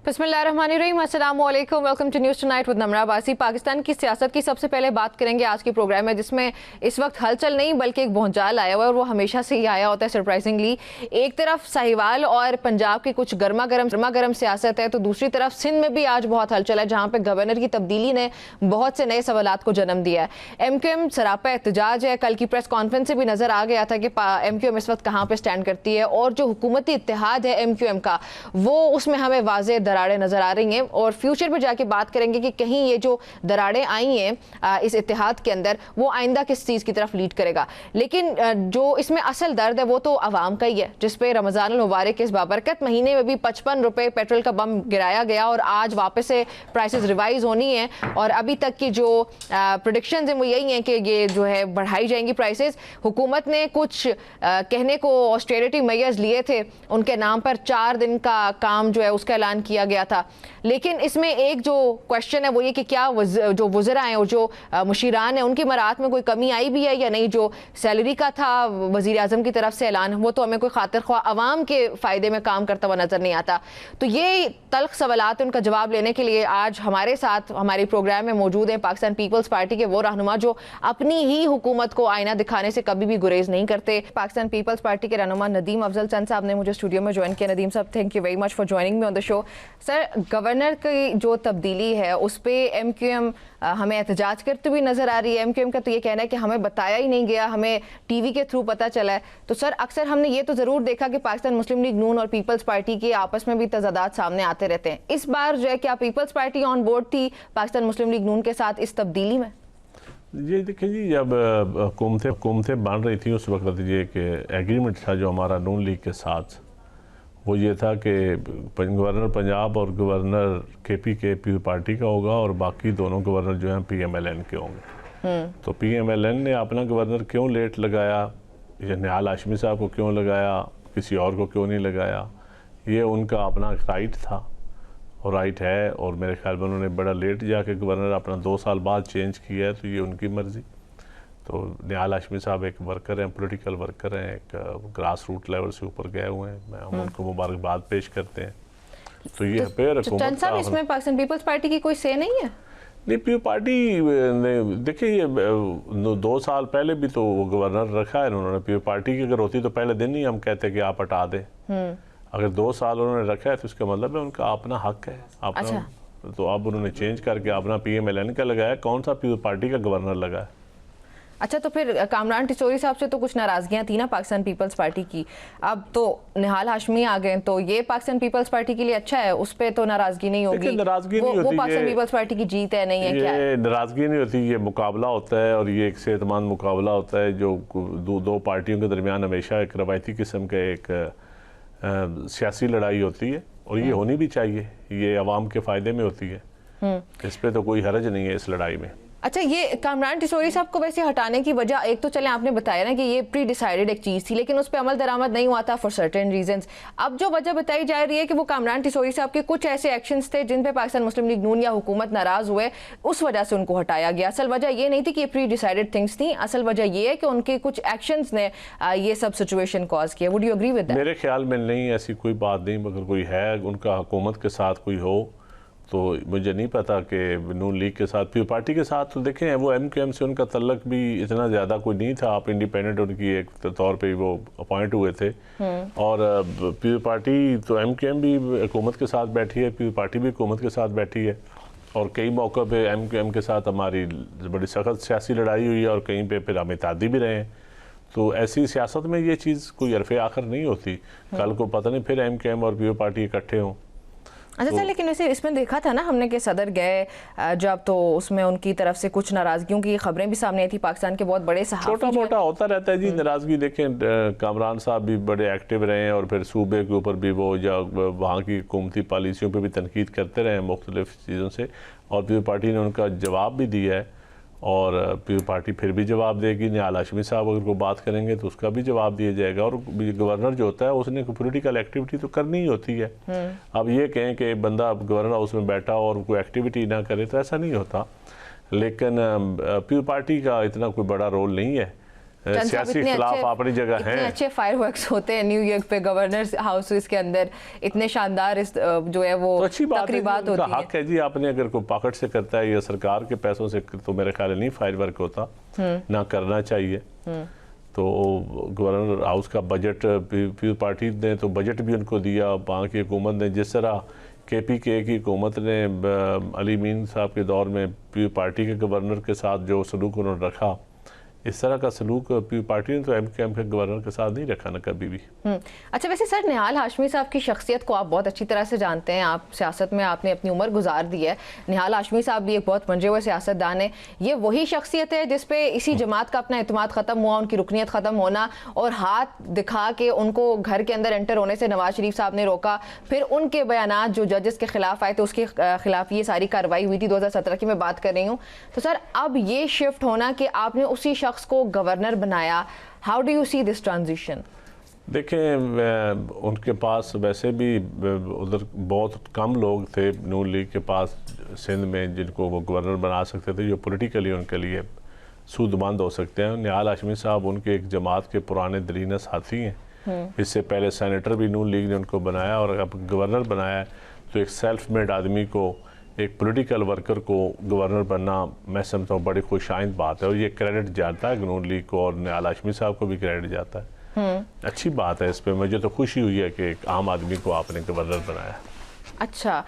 बिस्मिल्लाहिर्रहमानिर्रहीम, अस्सलाम वालेकुम, welcome to news tonight with Namra Abbasi. Pakistan की सियासत की सबसे पहले बात करेंगे आज के प्रोग्राम में, जिसमें इस वक्त हलचल नहीं बल्कि एक भौंचाल आया हुआ है और वो हमेशा से ही आया होता है सरप्राइजिंगली। एक तरफ साहिवाल और पंजाब की कुछ गर्मा गर्म सियासत है, तो दूसरी तरफ सिंध में भी आज बहुत हलचल है, जहाँ पे गवर्नर की तब्दीली ने बहुत से नए सवालात को जन्म दिया है। MQM सरापा एहतजाज है। कल की प्रेस कॉन्फ्रेंस से भी नजर आ गया था कि MQM इस वक्त कहाँ पर स्टैंड करती है, और जो हुकूमती इत्तेहाद है MQM का, वो उसमें हमें वाज़ेह दरारें नजर आ रही हैं। और फ्यूचर में जाके बात करेंगे कि कहीं ये जो दरारें आई हैं इस इत्तेहाद के अंदर, वो आइंदा किस चीज़ की तरफ लीड करेगा। लेकिन जो इसमें असल दर्द है वो तो आवाम का ही है, जिसपे रमज़ान अल मुबारक के इस बाबरकत महीने में भी 55 रुपये पेट्रोल का बम गिराया गया और आज वापस से प्राइसेस रिवाइज होनी है। और अभी तक की जो प्रेडिक्शंस हैं वो यही हैं कि ये जो है बढ़ाई जाएंगी प्राइसेस। हुकूमत ने कुछ कहने को ऑस्टेरिटी मेजर्स लिए थे, उनके नाम पर 4 दिन का काम जो है उसका ऐलान किया गया था। लेकिन इसमें एक जो क्वेश्चन है वो ये कि क्या जो वज़रा हैं और जो मुशीरान हैं उनकी मराहत में कोई कमी आई भी है या नहीं। जो सैलरी का था वज़ीर आज़म की तरफ से ऐलान, वो तो हमें कोई खातिर ख्वाह आवाम के फ़ायदे में काम करता हुआ नज़र नहीं आता। तो ये तल्ख सवालात, उनका जवाब लेने के लिए आज हमारे साथ हमारे प्रोग्राम में मौजूद हैं पाकिस्तान पीपल्स पार्टी के वो रहनुमा जो अपनी ही हुकूमत को आईना दिखाने से कभी भी गुरेज नहीं करते। पाकिस्तान पीपल्स पार्टी के रहनुमा नदीम अफजल चंद साहब ने मुझे स्टूडियो में ज्वाइन किया। नदीम साहब, thank you very much for joining me on the show. Sir, governor की जो तब्दीली है उस पर MQM हमें एहतजाज करते हुए नजर आ रही है। MQM का तो ये कहना है कि हमें बताया ही नहीं गया, हमें TV के थ्रू पता चला है। तो सर, अक्सर हमने ये तो ज़रूर देखा कि पाकिस्तान मुस्लिम लीग नून और पीपल्स पार्टी के आपस में भी तजादात सामने आते रहते हैं। इस बार जो है क्या पीपल्स पार्टी ऑन बोर्ड थी पाकिस्तान मुस्लिम लीग नून के साथ इस तब्दीली में? ये देखिए जी, जब हुकूमतें बन रही थी उस वक्त ये कि एग्रीमेंट था जो हमारा नून लीग के साथ, वो ये था कि गवर्नर पंजाब और गवर्नर KP के पी पार्टी का होगा और बाकी दोनों गवर्नर जो हैं PMLN के होंगे। तो PMLN ने अपना गवर्नर क्यों लेट लगाया, या निहाल हाशमी साहब को क्यों लगाया, किसी और को क्यों नहीं लगाया, ये उनका अपना राइट था और राइट है। और मेरे ख्याल में उन्होंने बड़ा लेट जाके गवर्नर अपना 2 साल बाद चेंज किया है, तो ये उनकी मर्ज़ी। तो निहाल हाशमी साहब एक वर्कर हैं, पॉलिटिकल वर्कर हैं, एक ग्रास रूट लेवल से ऊपर गए हुए हैं, हम उनको मुबारकबाद पेश करते हैं। तो ये चंद साहब, इसमें पाकिस्तान पीपल्स पार्टी की कोई से नहीं है? नहीं, पीपल्स पार्टी ने देखिए ये 2 साल पहले भी तो वो गवर्नर रखा है उन्होंने। पीपल्स पार्टी की अगर होती तो पहले दिन ही हम कहते कि आप हटा दें। अगर 2 साल उन्होंने रखा है तो इसका मतलब है उनका अपना हक है अपना। अच्छा। तो अब उन्होंने चेंज करके अपना PMLN का लगाया, कौन सा पीपल्स पार्टी का गवर्नर लगा है? अच्छा, तो फिर कामरान टिसोरी साहब से तो कुछ नाराजगियां थी ना पाकिस्तान पीपल्स पार्टी की, अब तो निहाल हाशमी आ गए, तो ये पाकिस्तान पीपल्स पार्टी के लिए अच्छा है, उस पर तो नाराजगी नहीं होगी। नाराजगी नहीं होती, वो पाकिस्तान पीपल्स पार्टी की जीत है, नहीं है क्या है? नाराजगी नहीं होती, ये मुकाबला होता है और ये एक सेहतमंद मुकाबला होता है जो दो पार्टियों के दरमियान हमेशा एक रवायती किस्म का एक सियासी लड़ाई होती है और ये होनी भी चाहिए, ये अवाम के फ़ायदे में होती है। इस पर तो कोई हरज नहीं है इस लड़ाई में। अच्छा, ये कामरान टिसोरी साहब को वैसे हटाने की वजह, एक तो चले आपने बताया ना कि ये प्री डिसाइडेड एक चीज़ थी, लेकिन उस पर अमल दरामद नहीं हुआ था फॉर सर्टेन रीजंस। अब जो वजह बताई जा रही है कि वो कामरान टिसोरी साहब के कुछ ऐसे एक्शंस थे जिन पे पाकिस्तान मुस्लिम लीग नून या हुकूमत नाराज़ हुए, उस वजह से उनको हटाया गया। असल वजह ये नहीं थी कि ये प्री डिसाइडेड थिंग्स थी, असल वजह ये है कि उनके कुछ एक्शंस ने ये सब सिचुएशन कॉज किया। Would you agree with that? मेरे ख्याल में नहीं, ऐसी कोई बात नहीं। मगर कोई है उनका हुकूमत के साथ कोई हो तो मुझे नहीं पता कि नून लीग के साथ, पीपल्स पार्टी के साथ तो देखें वो MQM से उनका तल्लक भी इतना ज़्यादा कोई नहीं था। आप इंडिपेंडेंट उनकी एक तौर पे वो अपॉइंट हुए थे और पीपल्स पार्टी तो MQM भी हुकूमत के साथ बैठी है, पीपल्स पार्टी भी हुकूमत के साथ बैठी है और कई मौक़ों पे MQM के साथ हमारी बड़ी सख्त सियासी लड़ाई हुई है और कहीं पे फिर हम इत्तेहादी भी रहे हैं। तो ऐसी सियासत में ये चीज़ कोई हरफ़ आखिर नहीं होती। कल को पता नहीं फिर MQM और पीपल्स पार्टी इकट्ठे हों। अच्छा सर, लेकिन वैसे इसमें देखा था ना हमने कि सदर गए जब, तो उसमें उनकी तरफ से कुछ नाराजगियों की खबरें भी सामने आई थी। पाकिस्तान के बहुत बड़े सहाफ़ी, छोटा मोटा होता रहता है जी नाराज़गी। देखें कामरान साहब भी बड़े एक्टिव रहे हैं और फिर सूबे के ऊपर भी वो या वहाँ की हुकूमती पॉलिसियों पे भी तनकीद करते रहे मुख्तलिफ चीज़ों से, और पीपल्स पार्टी ने उनका जवाब भी दिया है और पीपल्स पार्टी फिर भी जवाब देगी। निहाल हाशमी साहब अगर को बात करेंगे तो उसका भी जवाब दिया जाएगा। और गवर्नर जो होता है उसने पॉलिटिकल एक्टिविटी तो करनी ही होती है। अब ये कहें कि बंदा गवर्नर हाउस में बैठा और कोई एक्टिविटी ना करे तो ऐसा नहीं होता। लेकिन पीपल्स पार्टी का इतना कोई बड़ा रोल नहीं है सियासी खिलाफ अपनी जगह इतने हैं। अच्छे फायरवर्क्स होते हैं न्यूयॉर्क पे गवर्नर हाउस के अंदर, इतने शानदार इस जो है वो तो अच्छी बात है, तकरीबात उनका होती है। हक है जी। आपने अगर कोई पॉकेट से करता है या सरकार के पैसों से, तो मेरे ख्याल नहीं फायर वर्क होता, ना करना चाहिए। तो गवर्नर हाउस का बजट पीपल्स पार्टी ने तो बजट भी उनको दिया, वहाँ की हुकूमत ने जिस तरह KPK की हुकूमत ने अली मीन साहब के दौर में पीपल्स पार्टी के गवर्नर के साथ जो सलूक उन्होंने रखा, इस तरह का सलूक पीपल्स पार्टी ने तो MKM के गवर्नर के साथ नहीं रखा ना कभी भी। अच्छा, वैसे सर निहाल हाशमी साहब की शख्सियत को आप बहुत अच्छी तरह से जानते हैं, आप सियासत में आपने अपनी उम्र गुजार दी है। निहाल हाशमी साहब भी एक बहुत मंजे हुए सियासतदान है। ये वही शख्सियत है जिस पे इसी जमात का अपना एतमाद ख़त्म हुआ, उनकी रुकनीत ख़त्म होना और हाथ दिखा के उनको घर के अंदर एंटर होने से नवाज शरीफ साहब ने रोका, फिर उनके बयानात जो जजेस के खिलाफ आए थे उसके खिलाफ ये सारी कार्रवाई हुई थी। 2017 की मैं बात कर रही हूँ। तो सर अब ये शिफ्ट होना कि आपने उसी शख्स को गवर्नर बनाया, how do you see this transition? देखें, उनके पास वैसे भी उधर बहुत कम लोग थे नून लीग के पास सिंध में जिनको वो गवर्नर बना सकते थे, जो पॉलिटिकली उनके लिए सूदमंद हो सकते हैं। निहाल हाशमी साहब उनके एक जमात के पुराने दरीना साथी हैं। इससे पहले सेनेटर भी नून लीग ने उनको बनाया और अब गवर्नर बनाया। तो एक सेल्फ मेड आदमी को, एक पॉलिटिकल वर्कर को गवर्नर बनना मैं समझता हूँ बड़ी खुशाइंद बात है, और ये क्रेडिट जाता है नून लीग को और निहाल हाशमी साहब को भी क्रेडिट जाता है। अच्छी बात है, इस पे मुझे तो खुशी हुई है कि एक आम आदमी को आपने गवर्नर बनाया। अच्छा,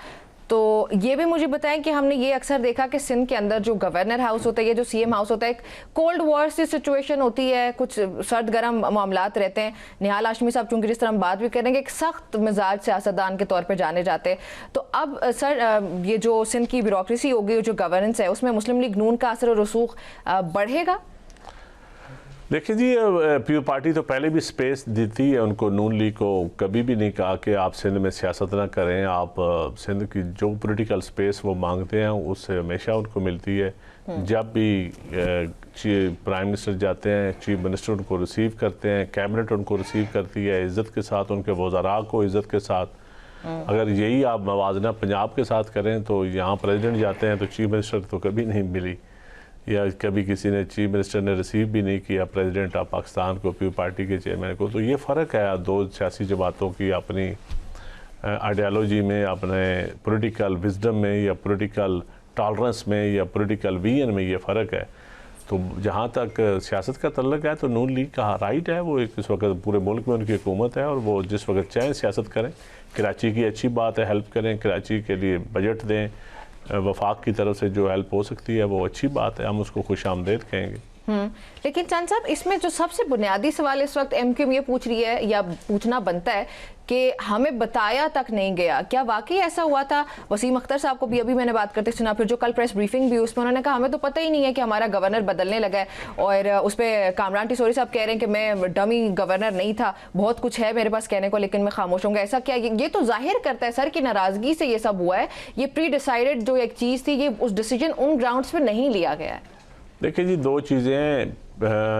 तो ये भी मुझे बताएं कि हमने ये अक्सर देखा कि सिंध के अंदर जो गवर्नर हाउस होता है, ये जो CM हाउस होता है, एक कोल्ड वॉर सी सिचुएशन होती है, कुछ सर्द गर्म मामलात रहते हैं। निहाल हाशमी साहब चूंकि जिस तरह हम बात भी करेंगे एक सख्त मिजाज सियासतदान के तौर पे जाने जाते हैं। तो अब सर ये जो सिंध की ब्यूरोक्रेसी होगी, जो गवर्नेंस है, उसमें मुस्लिम लीग नून का असर और रसूख बढ़ेगा? देखिए जी, पीपल्स पार्टी तो पहले भी स्पेस देती है उनको, नून लीग को कभी भी नहीं कहा कि आप सिंध में सियासत ना करें। आप सिंध की जो पॉलिटिकल स्पेस वो मांगते हैं उससे हमेशा उनको मिलती है। जब भी प्राइम मिनिस्टर जाते हैं, चीफ मिनिस्टर उनको रिसीव करते हैं, कैबिनेट उनको रिसीव करती है इज़्ज़त के साथ, उनके वज़रा को इज़्ज़त के साथ। अगर यही आप मवाजना पंजाब के साथ करें तो यहाँ प्रेसिडेंट जाते हैं तो चीफ मिनिस्टर तो कभी नहीं मिली, या कभी किसी ने चीफ मिनिस्टर ने रिसीव भी नहीं किया प्रेसिडेंट ऑफ पाकिस्तान को, पीपल्स पार्टी के चेयरमैन को। तो ये फ़र्क है दो सियासी जमातों की अपनी आइडियालॉजी में, अपने पॉलिटिकल विजडम में या पॉलिटिकल टॉलरेंस में या पॉलिटिकल विजन में ये फ़र्क है। तो जहाँ तक सियासत का तल्लक है तो नून लीग का राइट है, वो इस वक्त पूरे मुल्क में उनकी हुकूमत है और वो जिस वक्त चाहें सियासत करें। कराची की अच्छी बात है, हेल्प करें, कराची के लिए बजट दें, वफाक की तरफ से जो हेल्प हो सकती है वो अच्छी बात है, हम उसको खुशामदीद कहेंगे। लेकिन चांद साहब, इसमें जो सबसे बुनियादी सवाल इस वक्त MQM ये पूछ रही है या पूछना बनता है कि हमें बताया तक नहीं गया। क्या वाकई ऐसा हुआ था? वसीम अख्तर साहब को भी अभी मैंने बात करते सुना, फिर जो कल प्रेस ब्रीफिंग भी उसमें उन्होंने कहा हमें तो पता ही नहीं है कि हमारा गवर्नर बदलने लगा है, और उस पर कामरान टिसोरी साहब कह रहे हैं कि मैं डमी गवर्नर नहीं था, बहुत कुछ है मेरे पास कहने को लेकिन मैं खामोश हूँगा। ऐसा क्या? ये तो जाहिर करता है सर कि नाराज़गी से ये सब हुआ है। ये प्री डिसाइडेड जो एक चीज़ थी, ये उस डिसीजन उन ग्राउंड्स पर नहीं लिया गया है। देखिए जी, दो चीज़ें,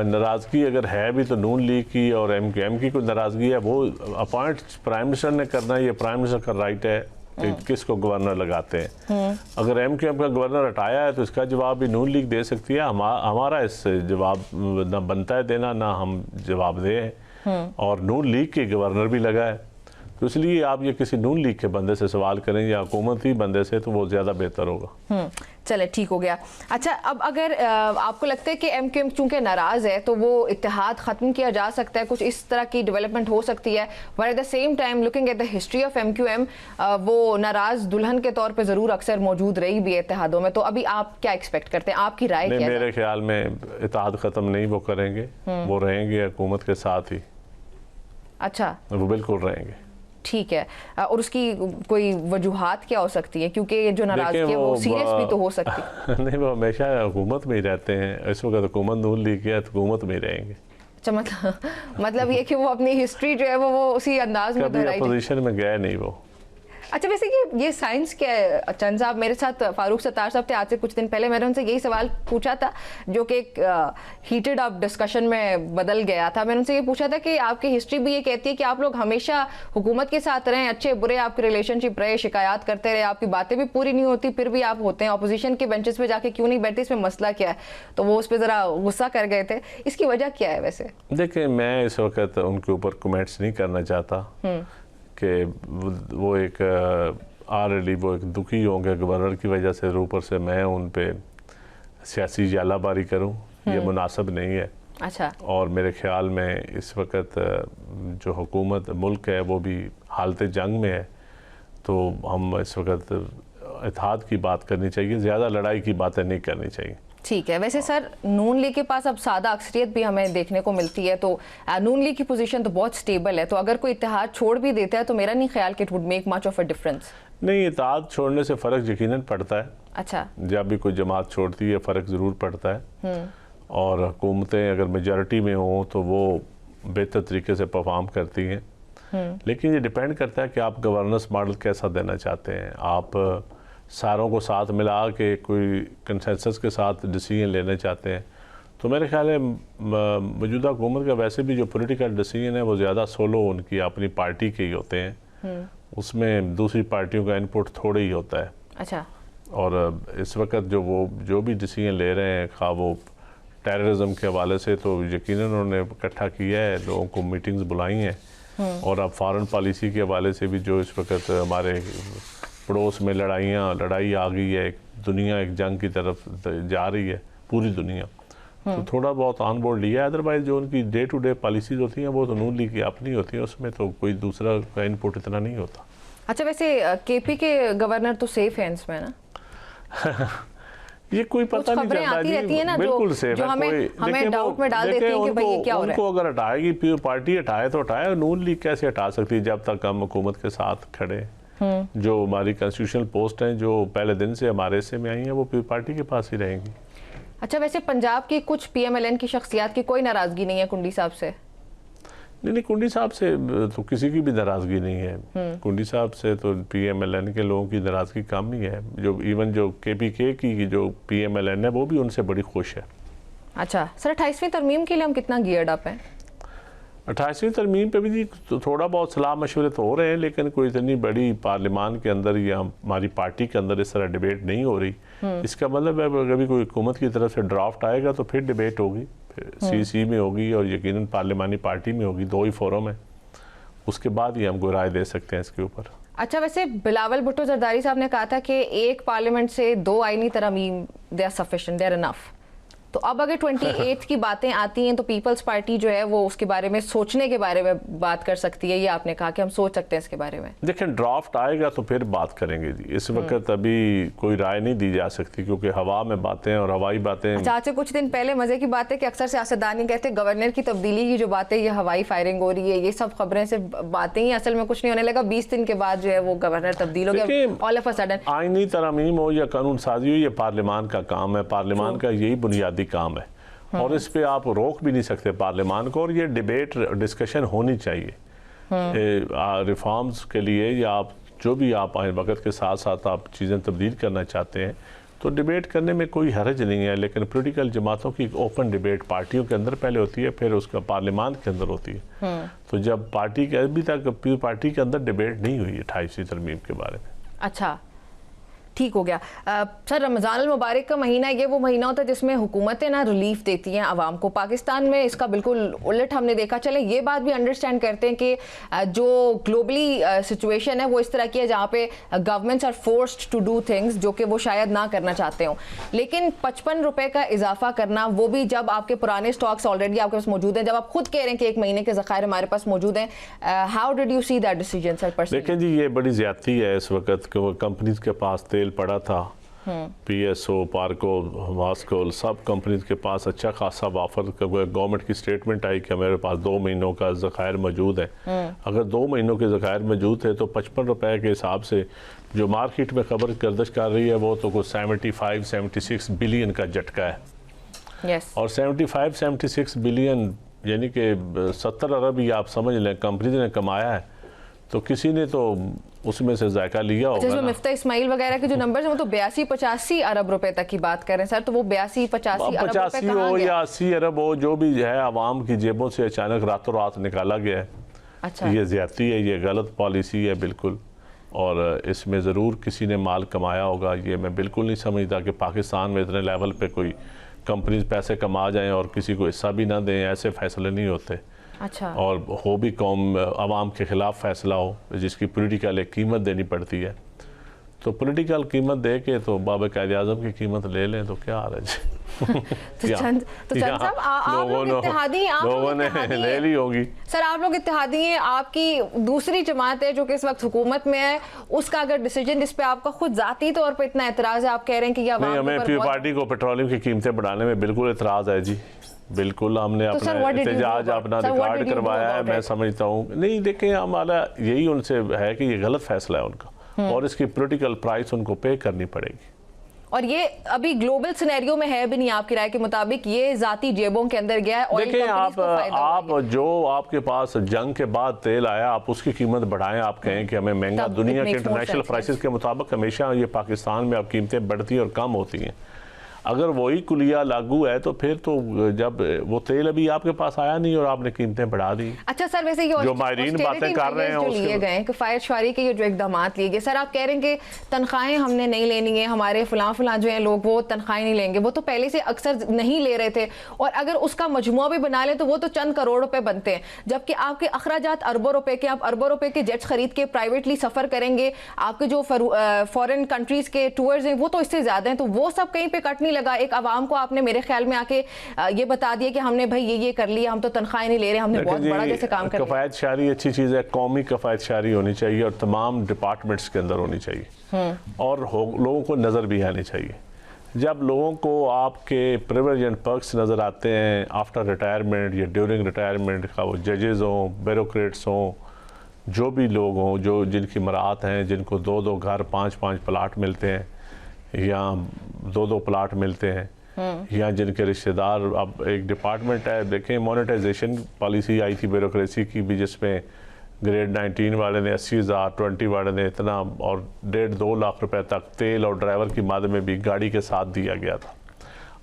नाराज़गी अगर है भी तो नून लीग की और MQM की कोई नाराज़गी है, वो अपॉइंट प्राइम मिनिस्टर ने करना है, ये प्राइम मिनिस्टर का राइट है कि किसको गवर्नर लगाते हैं। अगर MQM का गवर्नर हटाया है तो इसका जवाब भी नून लीग दे सकती है। हमारा इस जवाब ना बनता है देना, ना हम जवाब दें, और नून लीग के गवर्नर भी लगा है। तो इसलिए आप ये किसी नून लीग के बंदे से सवाल करें या हुकूमती बंदे से तो वो ज़्यादा बेहतर होगा। चले, ठीक हो गया। अच्छा, अब अगर आपको लगता है कि MQM चूंकि नाराज़ है तो वो इत्तेहाद ख़त्म किया जा सकता है, कुछ इस तरह की डेवलपमेंट हो सकती है, but at the same time looking at the history of MQM, वो नाराज़ दुल्हन के तौर पे ज़रूर अक्सर मौजूद रही भी है इत्तेहादों में। तो अभी आप क्या एक्सपेक्ट करते हैं? आपकी राय क्या है? मेरे ख्याल में इत्तेहाद ख़त्म नहीं वो करेंगे, वो रहेंगे हुकूमत के साथ ही। अच्छा, वो बिल्कुल रहेंगे। ठीक है, और उसकी कोई वजूहात क्या हो सकती है? क्योंकि ये जो नाराज़गी है वो सीरियस भी तो हो सकती है। नहीं, वो हमेशा हुकूमत में ही रहते हैं, इस वक्त हुकूमत नून लीग है तो हुकूमत में ही रहेंगे। अच्छा, मतलब ये कि वो अपनी हिस्ट्री जो है वो उसी अंदाज में कभी अपोजिशन में गए नहीं वो। अच्छा, वैसे ये साइंस क्या है? चंद साहब मेरे साथ फारूक सत्तार साहब थे आज से कुछ दिन पहले, मैंने उनसे यही सवाल पूछा था जो कि एक हीटेड अप डिस्कशन में बदल गया था। मैंने उनसे ये पूछा था कि आपकी हिस्ट्री भी ये कहती है कि आप लोग हमेशा हुकूमत के साथ रहें, अच्छे बुरे आपके रिलेशनशिप रहे, शिकायत करते रहे, आपकी बातें भी पूरी नहीं होती फिर भी आप होते हैं, अपोजिशन के बेंचेस पे जाके क्यों नहीं बैठते, इसमें मसला क्या है? तो वो उस पर ज़रा गुस्सा कर गए थे। इसकी वजह क्या है वैसे? देखिए, मैं इस वक्त उनके ऊपर कमेंट्स नहीं करना चाहता कि वो एक ऑलरेडी वो एक दुखी होंगे गवर्नर की वजह से, ऊपर से मैं उन पे सियासी जालाबारी करूं, ये मुनासिब नहीं है। अच्छा। और मेरे ख्याल में इस वक्त जो हुकूमत मुल्क है वो भी हालत जंग में है, तो हम इस वक्त इत्तेहाद की बात करनी चाहिए, ज़्यादा लड़ाई की बातें नहीं करनी चाहिए। ठीक है। वैसे सर, नून लीग के पास अब सादा अक्सरियत भी हमें देखने को मिलती है, तो नून लीग की पोजीशन तो बहुत स्टेबल है, तो अगर कोई इत्तेहाद छोड़ भी देता है तो मेरा नहीं ख्याल कि it would make much of a difference. नहीं, इत्तेहाद छोड़ने से फ़र्क यकीनन पड़ता है। अच्छा। जब भी कोई जमात छोड़ती है फ़र्क ज़रूर पड़ता है, और हुकूमतें अगर मेजॉरिटी में हों तो वो बेहतर तरीके से परफॉर्म करती हैं। लेकिन ये डिपेंड करता है कि आप गवर्नेंस मॉडल कैसा देना चाहते हैं। आप सारों को साथ मिला के कोई कंसेंसस के साथ डिसीजन लेना चाहते हैं, तो मेरे ख्याल है मौजूदा हुकूमत का वैसे भी जो पॉलिटिकल डिसीजन है वो ज़्यादा सोलो उनकी अपनी पार्टी के ही होते हैं, उसमें दूसरी पार्टियों का इनपुट थोड़ा ही होता है। अच्छा। और इस वक्त जो भी डिसीजन ले रहे हैं, खा वो टेररिज्म के हवाले से, तो यकीनन उन्होंने इकट्ठा किया है, लोगों को मीटिंग्स बुलाई हैं, और अब फॉरेन पॉलिसी के हवाले से भी जो इस वक्त हमारे पड़ोस में लड़ाई आ गई है, एक दुनिया एक जंग की तरफ जा रही है पूरी दुनिया, तो थोड़ा बहुत ऑन बोर्ड लिया है। अदरवाइज जो उनकी डे टू डे पॉलिसीज होती हैं वो तो नून लीग की अपनी होती है, उसमें तो कोई दूसरा का इनपुट इतना नहीं होता। अच्छा, वैसे केपी के गवर्नर तो सेफ है इसमें ना? ये कोई पता नहीं चलता आती रहती है ना, बिल्कुल सेफ जो है। हमें डाउट में डाल देती हैं कि भाई ये क्या हो रहा है। उनको अगर हटाएगी प्योर पार्टी, हटाए तो हटाए, नून लीग कैसे हटा सकती है जब तक हम हुकूमत के साथ खड़े। जो हमारी कॉन्स्टिट्यूशनल पोस्ट हैं जो पहले दिन से हमारे हिस्से में आई हैं वो प्योर पार्टी के पास ही रहेंगी। अच्छा, वैसे पंजाब की कुछ PMLN की शख्सियात की कोई नाराजगी नहीं है कुंडी साहब से? नहीं, कुंडी साहब से तो किसी की भी नाराज़गी नहीं है। कुंडी साहब से तो PMLN के लोगों की नाराज़गी कम ही है। जो इवन जो KPK की जो PMLN है वो भी उनसे बड़ी खुश है। अच्छा सर, 28वीं तरमीम के लिए हम कितना गियर्ड अप हैं? 28वीं तरमीम पे भी जी तो थोड़ा बहुत सलाह मशवरे तो हो रहे हैं, लेकिन कोई इतनी बड़ी पार्लियामान के अंदर या हमारी पार्टी के अंदर इस तरह डिबेट नहीं हो रही। इसका मतलब है अगर कोई हुकूमत की तरफ से ड्राफ्ट आएगा तो फिर डिबेट होगी, CC में होगी और यकीनन पार्लियामानी पार्टी में होगी, 2 ही फोरम है, उसके बाद ही हम कोई राय दे सकते हैं इसके ऊपर। अच्छा, वैसे बिलावल भुट्टो जरदारी साहब ने कहा था कि एक पार्लियामेंट से 2 आईनी तरमीम they are sufficient, they are enough. तो अब अगर 28 की बातें आती हैं तो पीपल्स पार्टी जो है वो उसके बारे में सोचने के बारे में बात कर सकती है, ये आपने कहा कि हम सोच सकते हैं इसके बारे में। देखें, ड्राफ्ट आएगा तो फिर बात करेंगे जी, इस वक्त अभी कोई राय नहीं दी जा सकती क्योंकि हवा में बातें और हवाई बातें। अच्छा, आज से कुछ दिन पहले मजे की बात है कि अक्सर सियासतदान ही कहते हैं गवर्नर की तब्दीली की जो बातें, ये हवाई फायरिंग हो रही है, ये सब खबरें से बातें ही, असल में कुछ नहीं होने लगा। 20 दिन के बाद जो है वो गवर्नर तब्दील हो गया ऑल ऑफ अ सडन। आईनी तरमीम हो या कानून साजी हो, ये पार्लियामान का काम है, पार्लियामान का यही बुनियादी काम है, और इस पे आप रोक भी नहीं सकते पार्लियामान को, और ये डिबेट डिस्कशन होनी चाहिए रिफॉर्म्स के लिए, या आप जो भी आप आए वक्त के साथ साथ आप चीज़ें तब्दील करना चाहते हैं तो डिबेट करने में कोई हर्ज नहीं है। लेकिन पॉलिटिकल जमातों की ओपन डिबेट पार्टियों के अंदर पहले होती है, फिर उसका पार्लियामान के अंदर होती है। तो जब पार्टी के अभी तक पार्टी के अंदर डिबेट नहीं हुई 28वीं तरमीम के बारे में। अच्छा, ठीक हो गया। सर, रमज़ान मुबारक का महीना ये वो महीना होता है जिसमें हुकूमतें ना रिलीफ देती हैं आवाम को। पाकिस्तान में इसका बिल्कुल उलट हमने देखा। चले ये बात भी अंडरस्टैंड करते हैं कि जो ग्लोबली सिचुएशन है वो इस तरह की है जहाँ पे governments are forced to do things जो कि वो शायद ना करना चाहते हों, लेकिन 55 रुपये का इजाफा करना, वो भी जब आपके पुराने स्टॉक्स ऑलरेडी आपके पास मौजूद हैं, जब आप खुद कह रहे हैं कि 1 महीने के ज़खायर हमारे पास मौजूद हैं, how did you see that decision sir? देखें जी, ये बड़ी ज्यादती है इस वक्त कि वो कंपनीज के पास तेल पड़ा था, PSO, पार्को, वास्कोल, सब कंपनीज के पास अच्छा खासा वाफर, गवर्नमेंट की स्टेटमेंट आई कि मेरे पास 2 महीनों का ज़खायर मौजूद है। अगर 2 महीनों के ज़खायर मौजूद थे तो 55 रुपए के हिसाब से जो मार्केट में खबर गर्दिश कर रही है वो तो कुछ 75-76 बिलियन का झटका है। और 75-76 बिलियन यानी कि 70 अरब ही आप समझ लें कंपनी ने कमाया है, तो किसी ने तो उसमें से जायका लिया होगा जैसे ना। मिफ्ता इस्माइल वगैरह के जो नंबर हैं वो तो 82-85 अरब रुपए तक की बात कर रहे हैं सर, तो वो 82-85 अरब रुपए 85 कहाँ हो गया? या 80 अरब हो, जो भी है आवाम की जेबों से अचानक रातों रात निकाला गया है। अच्छा, ये ज्यादती है, ये गलत पॉलिसी है बिल्कुल, और इसमें ज़रूर किसी ने माल कमाया होगा। ये मैं बिल्कुल नहीं समझता कि पाकिस्तान में इतने लेवल पे कोई कंपनीज पैसे कमा जाएं और किसी को हिस्सा भी ना दें, ऐसे फैसले नहीं होते। अच्छा, और हो भी कौम आवाम के ख़िलाफ़ फैसला हो जिसकी पॉलिटिकल एक कीमत देनी पड़ती है, तो पॉलिटिकल कीमत दे के तो बाबा कायद आज़म की कीमत ले लें तो क्या आ रहा है। तो चंद साहब आप लोग इत्तेहादी, आप लोगों ने ले ली होगी। सर, आप लोग इत्तेहादी हैं, आपकी दूसरी जमात है जो कि इस वक्त हुकूमत में है, उसका अगर डिसीजन जिस पे आपका खुद जाती तौर पे इतना एतराज़ है, आप कह रहे हैं कि ये नहीं, हमें पी पार्टी को पेट्रोलियम की कीमतें बढ़ाने में बिल्कुल एतराज़ है जी, बिल्कुल। हमने तो अपना एहतजाज अपना रिकॉर्ड करवाया है, मैं समझता हूँ। नहीं देखें, हमारा यही उनसे है कि ये गलत फैसला है उनका और इसकी पॉलिटिकल प्राइस उनको पे करनी पड़ेगी। और ये अभी ग्लोबल सिनेरियो में है भी नहीं, आपकी राय के मुताबिक ये जाती जेबों के अंदर गया है। देखिए आप जो आपके पास जंग के बाद तेल आया, आप उसकी कीमत बढ़ाएं, आप कहें कि हमें महंगा, दुनिया के इंटरनेशनल प्राइसेस के मुताबिक हमेशा ये पाकिस्तान में अब कीमतें बढ़ती और कम होती हैं। अगर वही कुलिया लागू है तो फिर तो जब वो तेल अभी आपके पास आया नहीं और आपने कीमतें बढ़ा दी। अच्छा सर, वैसे ये जो माहिरीन बातें कर रहे हैं जो लिए गए कि फायर शुआरी के ये जो इकदाम लिए गए, सर आप कह रहे हैं कि तनख्वाहें हमने नहीं लेनी है, हमारे फलां जो हैं लोग वो तनख्वाहें नहीं लेंगे, वो तो पहले से अक्सर नहीं ले रहे थे, और अगर उसका मजमुआ भी बना लें तो वो तो चंद करोड़ रुपए बनते हैं, जबकि आपके अखराजात अरबों रुपए के, आप अरबों रुपए के जेट्स खरीद के प्राइवेटली सफर करेंगे, आपके जो फॉरेन कंट्रीज के टूर्स हैं वो तो इससे ज्यादा हैं, तो वो सब कहीं पे कट नहीं लगा। एक आवाम को आपने मेरे ख्याल में आके ये बता दिया कि हमने भाई ये कर लिया, हम तो तनख्वाहें नहीं ले रहे, हमने बहुत बड़ा जैसे काम कर लिया। कफायत शारी अच्छी चीज़ है, कौमी कफायत शारी होनी चाहिए और तमाम डिपार्टमेंट्स के अंदर होनी चाहिए, और लोगों को नज़र भी आनी चाहिए। जब लोगों को आपके प्रिविलेज एंड पर्क्स नज़र आते हैं आफ्टर रिटायरमेंट या ड्यूरिंग रिटायरमेंट का, वो जजेस हों, ब्यूरोक्रेट्स हों, जो भी लोग हों, जो जिनकी मराहत हैं, जिनको 2-2 घर 5-5 प्लाट मिलते हैं या 2-2 प्लाट मिलते हैं, या जिनके रिश्तेदार, अब एक डिपार्टमेंट है, देखें मोनेटाइजेशन पॉलिसी आई थी ब्यूरोक्रेसी की भी, जिसमें ग्रेड 19 वाले ने 80,000, 20 वाले ने इतना, और 1.5-2 लाख रुपए तक तेल और ड्राइवर की मद में भी गाड़ी के साथ दिया गया था।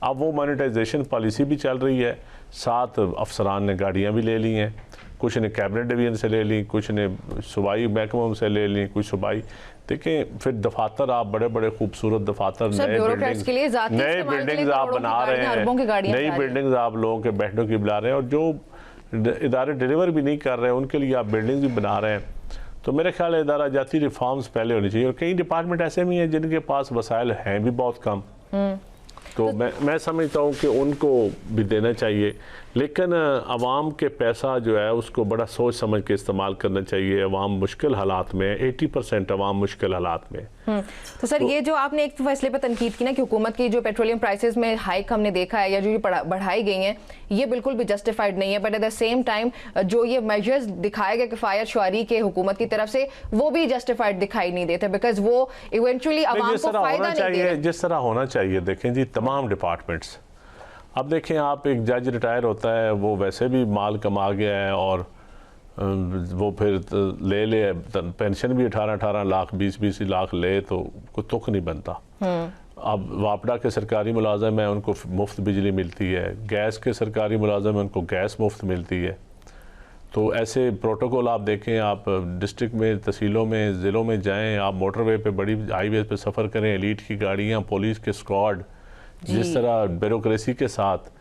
अब वो मोनेटाइजेशन पॉलिसी भी चल रही है, साथ अफसरान ने गाड़ियाँ भी ले ली हैं, कुछ ने कैबिनेट डिवीजन से ले ली, कुछ ने सूबाई महकमों से ले ली, कुछ सूबाई। देखें फिर दफातर, आप बड़े बड़े खूबसूरत दफातर, नए बिल्डिंग्स आप बना रहे हैं, नई बिल्डिंग्स आप लोगों के बैठने की बुला रहे हैं, और जो इदारे डिलीवर भी नहीं कर रहे हैं उनके लिए आप बिल्डिंग्स भी बना रहे हैं। तो मेरे ख्याल है इदारा जाती रिफॉर्म्स पहले होनी चाहिए, और कई डिपार्टमेंट ऐसे भी हैं जिनके पास वसाइल हैं भी बहुत कम, तो मैं समझता हूँ कि उनको भी देना चाहिए, लेकिन आवाम के पैसा जो है उसको बड़ा सोच समझ के इस्तेमाल करना चाहिए। आवाम मुश्किल हालात में, 80% आवाम मुश्किल हालात में। तो सर ये जो आपने एक फैसले पर तनकीद की ना कि हुकूमत की जो पेट्रोलियम प्राइसेस में हाइक हमने देखा है या जो ये बढ़ाई गई हैं, ये बिल्कुल भी जस्टिफाइड नहीं है, but at the same time जो ये मेजर्स दिखाए गए किफ़ायत शुआरी के हुकूमत की तरफ से, वो भी जस्टिफाइड दिखाई नहीं देते, बिकॉज वो इवेंचुअली आवाम को फायदा नहीं दे रहे। जिस तरह होना चाहिए, देखें जी तमाम डिपार्टमेंट्स, अब देखें आप एक जज रिटायर होता है, वो वैसे भी माल कमा गया है, और वो फिर ले पेंशन भी 18-18 लाख 20-20 लाख ले तो कोई तुक नहीं बनता। अब वापडा के सरकारी मुलाजम है, उनको मुफ्त बिजली मिलती है, गैस के सरकारी मुलाजम है, उनको गैस मुफ्त मिलती है। तो ऐसे प्रोटोकॉल आप देखें, आप डिस्ट्रिक्ट में, तहसीलों में, ज़िलों में जाएं, आप मोटरवे पे, बड़ी हाईवे पे सफ़र करें, एलीट की गाड़ियाँ, पुलिस के स्क्वाड, जिस तरह ब्यूरोक्रेसी के साथ,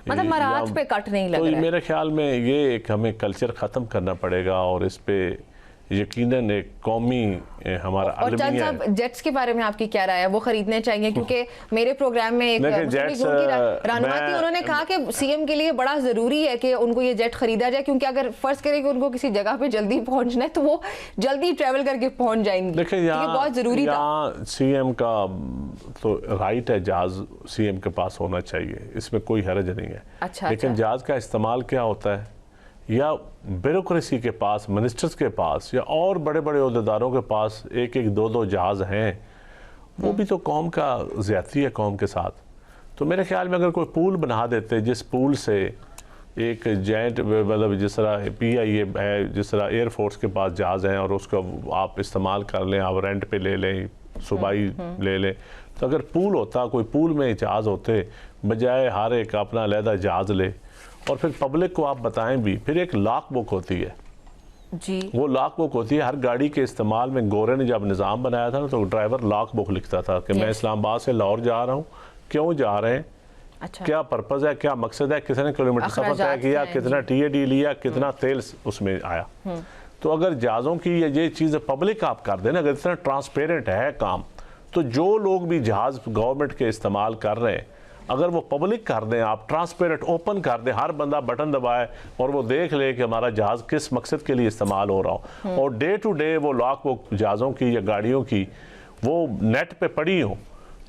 मतलब महाराज पे कट नहीं लग तो रहा है। मेरे ख्याल में ये एक हमें कल्चर ख़त्म करना पड़ेगा, और इस पे यकीनन एक कौमी हमारा और चंद साहब, जेट्स के बारे में आपकी क्या राय है? वो खरीदने चाहिए, क्योंकि मेरे प्रोग्राम में एक रहनुमा थी, उन्होंने कहा कि सीएम के लिए बड़ा ज़रूरी है कि उनको ये जेट खरीदा जाए, क्योंकि अगर फ़र्ज़ करें कि उनको किसी जगह पे जल्दी पहुंचना है तो वो जल्दी ट्रैवल करके पहुंच जाएंगे। देखिए ये बहुत ज़रूरी था। सीएम का तो राइट है, जहाज़ सीएम के पास होना चाहिए, इसमें कोई हर्ज नहीं है। अच्छा, लेकिन जहाज़ का इस्तेमाल क्या होता है, या ब्यूरोक्रेसी के पास, मिनिस्टर्स के पास, या और बड़े बड़े अहदेदारों के पास 1-1, 2-2 जहाज़ हैं, वो भी तो कौम का ज़्यादती है कौम के साथ। तो मेरे ख्याल में अगर कोई पूल बना देते, जिस पूल से एक जेट मतलब जिस तरह PIA है, जिस तरह एयरफोर्स के पास जहाज़ हैं और उसको आप इस्तेमाल कर लें, आप रेंट पे ले लें, सूबाई ले लें, तो अगर पूल होता, कोई पूल में जहाज़ होते, बजाय हर एक अपना अलहदा जहाज़ ले, और फिर पब्लिक को आप बताएं भी, फिर एक लॉक बुक होती है जी, वो लॉक बुक होती है हर गाड़ी के इस्तेमाल में। गोरे ने जब निज़ाम बनाया था ना, तो ड्राइवर लॉक बुक लिखता था कि मैं इस्लामाबाद से लाहौर जा रहा हूँ, क्यों जा रहे हैं, अच्छा, क्या पर्पज़ है, क्या मकसद है, कितने किलोमीटर सफ़र तय किया, कितना TAD लिया, कितना तेल उसमें आया। तो अगर जहाज़ों की ये चीज़ पब्लिक आप कर देना, अगर इतना ट्रांसपेरेंट है काम, तो जो लोग भी जहाज़ गवर्नमेंट के इस्तेमाल कर रहे हैं, अगर वो पब्लिक कर दें, आप ट्रांसपेरेंट ओपन कर दें, हर बंदा बटन दबाए और वो देख ले कि हमारा जहाज़ किस मकसद के लिए इस्तेमाल हो रहा हो, और डे टू डे वो लॉक बुक जहाज़ों की या गाड़ियों की वो नेट पे पड़ी हो,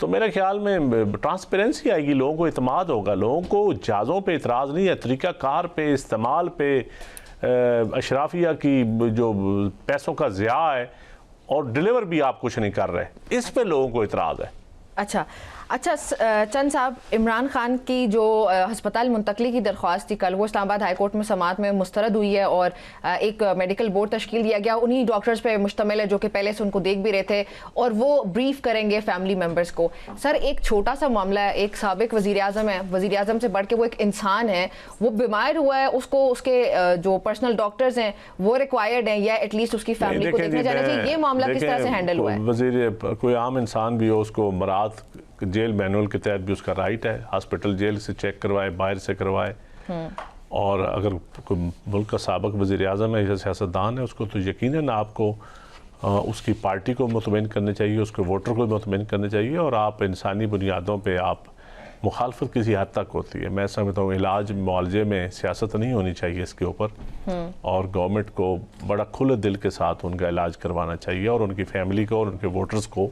तो मेरे ख्याल में ट्रांसपेरेंसी आएगी, लोगों को इत्मीनान होगा। लोगों को जहाज़ों पे इतराज़ नहीं है, तरीक़ाकार पे, इस्तेमाल पे, अशराफिया की जो पैसों का ज़िया है, और डिलीवर भी आप कुछ नहीं कर रहे, इस पे लोगों को इतराज़ है। अच्छा, चंद साहब, इमरान खान की जो हस्पताल मुंतकली की दरख्वास्त थी कल, वो इस्लामाबाद हाई कोर्ट में समाअत में मुस्तरद हुई है और एक मेडिकल बोर्ड तश्कील दिया गया, उन्हीं डॉक्टर्स पे मुश्तमिल है जो कि पहले से उनको देख भी रहे थे, और वो ब्रीफ करेंगे फैमिली मेम्बर्स को। सर, एक छोटा सा मामला है, एक साबिक वज़ीर-ए-आज़म है, वज़ीर-ए-आज़म से बढ़ के वो एक इंसान है, वो बीमार हुआ है, उसको उसके जो पर्सनल डॉक्टर्स हैं वो रिक्वायर्ड हैं, या एटलीस्ट उसकी फैमिली को देखने जाना चाहिए, ये मामला किस तरह से हैंडल हुआ है? वज़ीर, कोई आम इंसान भी हो, उसको मराद जेल मैनुअल के तहत भी उसका राइट है, हॉस्पिटल जेल से चेक करवाए, बाहर से करवाए, और अगर कोई मुल्क का साबिक वज़ीर-ए-आज़म है या सियासतदान है, उसको तो यकीनन आपको उसकी पार्टी को मुतमईन करना चाहिए, उसके वोटर को मुतमईन करना चाहिए, और आप इंसानी बुनियादों पे आप मुखालफत किसी हद तक होती है। मैं समझता हूँ इलाज मुआवजे में सियासत नहीं होनी चाहिए इसके ऊपर, और गवर्नमेंट को बड़ा खुले दिल के साथ उनका इलाज करवाना चाहिए, और उनकी फैमिली को और उनके वोटर्स को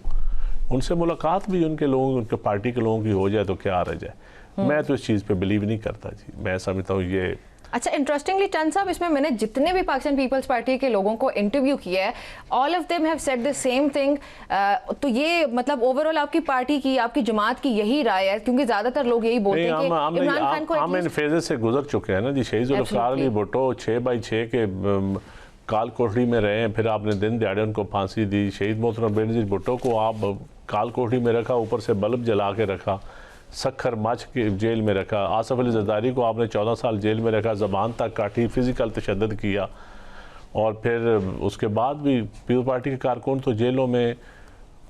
उनसे मुलाकात भी उनके लोगों, उनके पार्टी के लोगों की हो जाए तो क्या रह जाए। मैं तो इस चीज़ पे बिलीव नहीं करता जी, मैं समझता हूँ ये। अच्छा, इंटरेस्टिंगली चंद साहब, इसमें मैंने जितने भी पाकिस्तान पीपल्स पार्टी के लोगों को इंटरव्यू किया है, all of them have said the same thing. तो ये मतलब ओवरऑल आपकी पार्टी की, आपकी जमात की यही राय है, क्योंकि ज्यादातर लोग यही बोलते हैं कि इमरान खान को हम इन फेजेस से गुजर चुके हैं ना जी। शहीद जुल्फ़िकार अली भुट्टो 6/6 के काल कोठरी में रहे हैं, फिर आपने दिन दिहाड़े उनको फांसी दी। शहीद मोहतरम बेनज़ीर भुट्टो को आप काल कोठरी में रखा, ऊपर से बल्ब जला के रखा, सखर मच के जेल में रखा। आसफ अली ज़रदारी को आपने 14 साल जेल में रखा, ज़बान तक काटी, फिज़िकल तशद्दुद किया, और फिर उसके बाद भी पीपल्स पार्टी के कारकुन तो जेलों में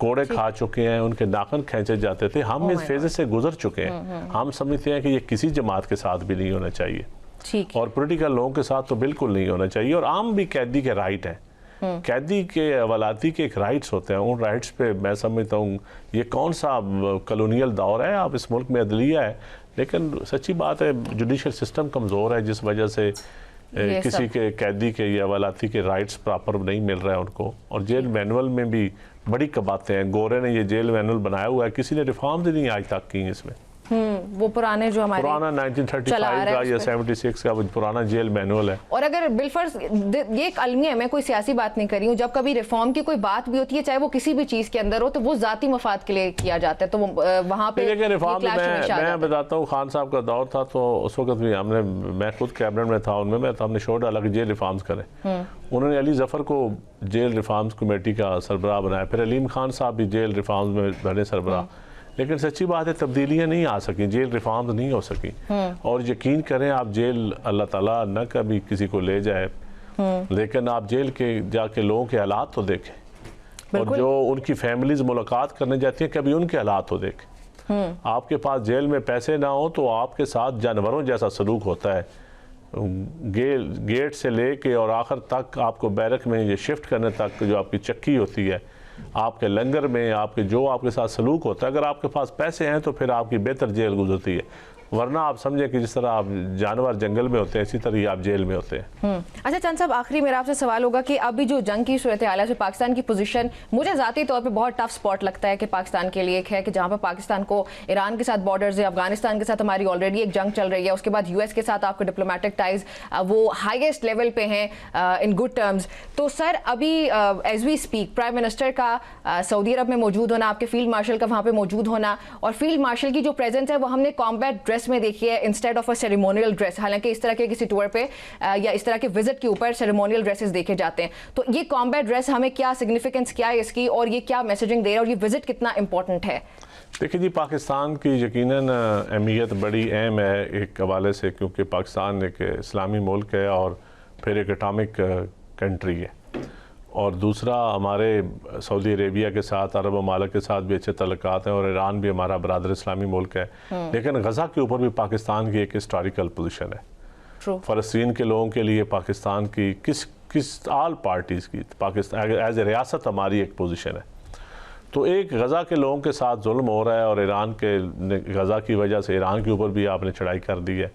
कोड़े खा चुके हैं, उनके नाखून खींचे जाते थे। हम इस फेज़ से गुजर चुके हैं। हम समझते हैं कि ये किसी जमात के साथ भी नहीं होना चाहिए, और पॉलिटिकल लोगों के साथ तो बिल्कुल नहीं होना चाहिए। और आम भी कैदी के राइट हैं, कैदी के अवलाती के एक राइट्स होते हैं, उन राइट्स पे मैं समझता हूँ ये कौन सा कॉलोनियल दौर है। आप इस मुल्क में अदलिया है, लेकिन सच्ची बात है जुडिशल सिस्टम कमज़ोर है, जिस वजह से किसी के कैदी के या अवलाती के राइट्स प्रॉपर नहीं मिल रहा है उनको। और जेल मैनुअल में भी बड़ी कबातें हैं। गोरे ने ये जेल मैनुअल बनाया हुआ है, किसी ने रिफॉर्म भी नहीं आज तक की इसमें। वो पुराने जो हमारे पुराना 1935 का या 76 का पुराना जेल मैनुअल है। और अगर बिलफर्ज ये एक अलमिया है, मैं कोई सियासी बात नहीं कर रही हूँ, जब कभी रिफॉर्म की कोई बात भी होती है, चाहे वो किसी भी चीज़ के अंदर हो, तो वो ज़ाती मफाद के लिए किया जाता है, तो वहाँ पे रिफॉर्म मैं बताता हूँ। खान साहब का दौर था तो उस वक्त भी हमने, मैं खुद कैबिनेट में था उनमें, मैं तो हमने शोर डाला कि जेल रिफॉर्म्स करें। उन्होंने अली जफ़र को जेल रिफॉर्म्स कमेटी का सरबराह बनाया, फिर अलीम खान साहब भी जेल रिफॉर्म्स में बने सरबराह। लेकिन सच्ची बात है तब्दीलियाँ नहीं आ सकी, जेल रिफॉर्म्स नहीं हो सकी। और यकीन करें आप, जेल अल्लाह ताला न कभी किसी को ले जाए, लेकिन आप जेल के जाके लोगों के हालात तो देखें, और जो उनकी फैमिलीज मुलाकात करने जाती हैं कभी उनके हालात तो देखें। आपके पास जेल में पैसे ना हो तो आपके साथ जानवरों जैसा सलूक होता है। गेट से लेके और आखिर तक आपको बैरक में ये शिफ्ट करने तक जो आपकी चक्की होती है, आपके लंगर में आपके जो आपके साथ सलूक होता है, अगर आपके पास पैसे हैं तो फिर आपकी बेहतर जेल गुजरती है। वरना आप समझे कि जिस तरह आप जानवर जंगल में होते हैं इसी तरह आप जेल में होते हैं। अच्छा चंद साहब, आखिरी मेरा आपसे सवाल होगा कि अभी जो जंग की सूरत हाल है, पाकिस्तान की पोजीशन मुझे ज़ाती तौर पे बहुत टफ स्पॉट लगता है कि पाकिस्तान के लिए एक है कि जहाँ पर पाकिस्तान को ईरान के साथ बॉर्डर्स है, अफगानिस्तान के साथ हमारी ऑलरेडी एक जंग चल रही है, उसके बाद US के साथ आपके डिप्लोमेटिक टाइज वो हाईएस्ट लेवल पे हैं इन गुड टर्म्स। तो सर अभी as we speak prime minister का सऊदी अरब में मौजूद होना, आपके फील्ड मार्शल का वहाँ पर मौजूद होना, और फील्ड मार्शल की जो प्रेजेंस है वो हमने कॉम्बैट ड्रेस ड्रेस में देखिए instead of a ceremonial dress, हालांकि इस तरह के किसी टूर पे या इस तरह के विजिट के ऊपर सेरेमोनियल ड्रेसेस देखे जाते हैं, तो ये कॉम्बैट ड्रेस हमें क्या सिग्निफिकेंस क्या है इसकी और ये क्या मैसेजिंग दे रहा है और ये विजिट कितना इंपॉर्टेंट है? देखिए जी, पाकिस्तान की यकीनन अहमियत बड़ी अहम है एक हवाले से, क्योंकि पाकिस्तान एक इस्लामी मुल्क है और फिर एक एटॉमिक कंट्री है, और दूसरा हमारे सऊदी अरेबिया के साथ, अरब ममालिक के साथ भी अच्छे तल्लुकात हैं, और ईरान भी हमारा बरादर इस्लामी मुल्क है। लेकिन गज़ा के ऊपर भी पाकिस्तान की एक हिस्टोरिकल पोजीशन है। फ़लस्तीन के लोगों के लिए पाकिस्तान की किस आल पार्टीज़ की पाकिस्तान एज ए रियासत हमारी एक पोजीशन है। तो एक गज़ा के लोगों के साथ जुल्म हो रहा है, और ईरान के गज़ा की वजह से ईरान के ऊपर भी आपने चढ़ाई कर दी है।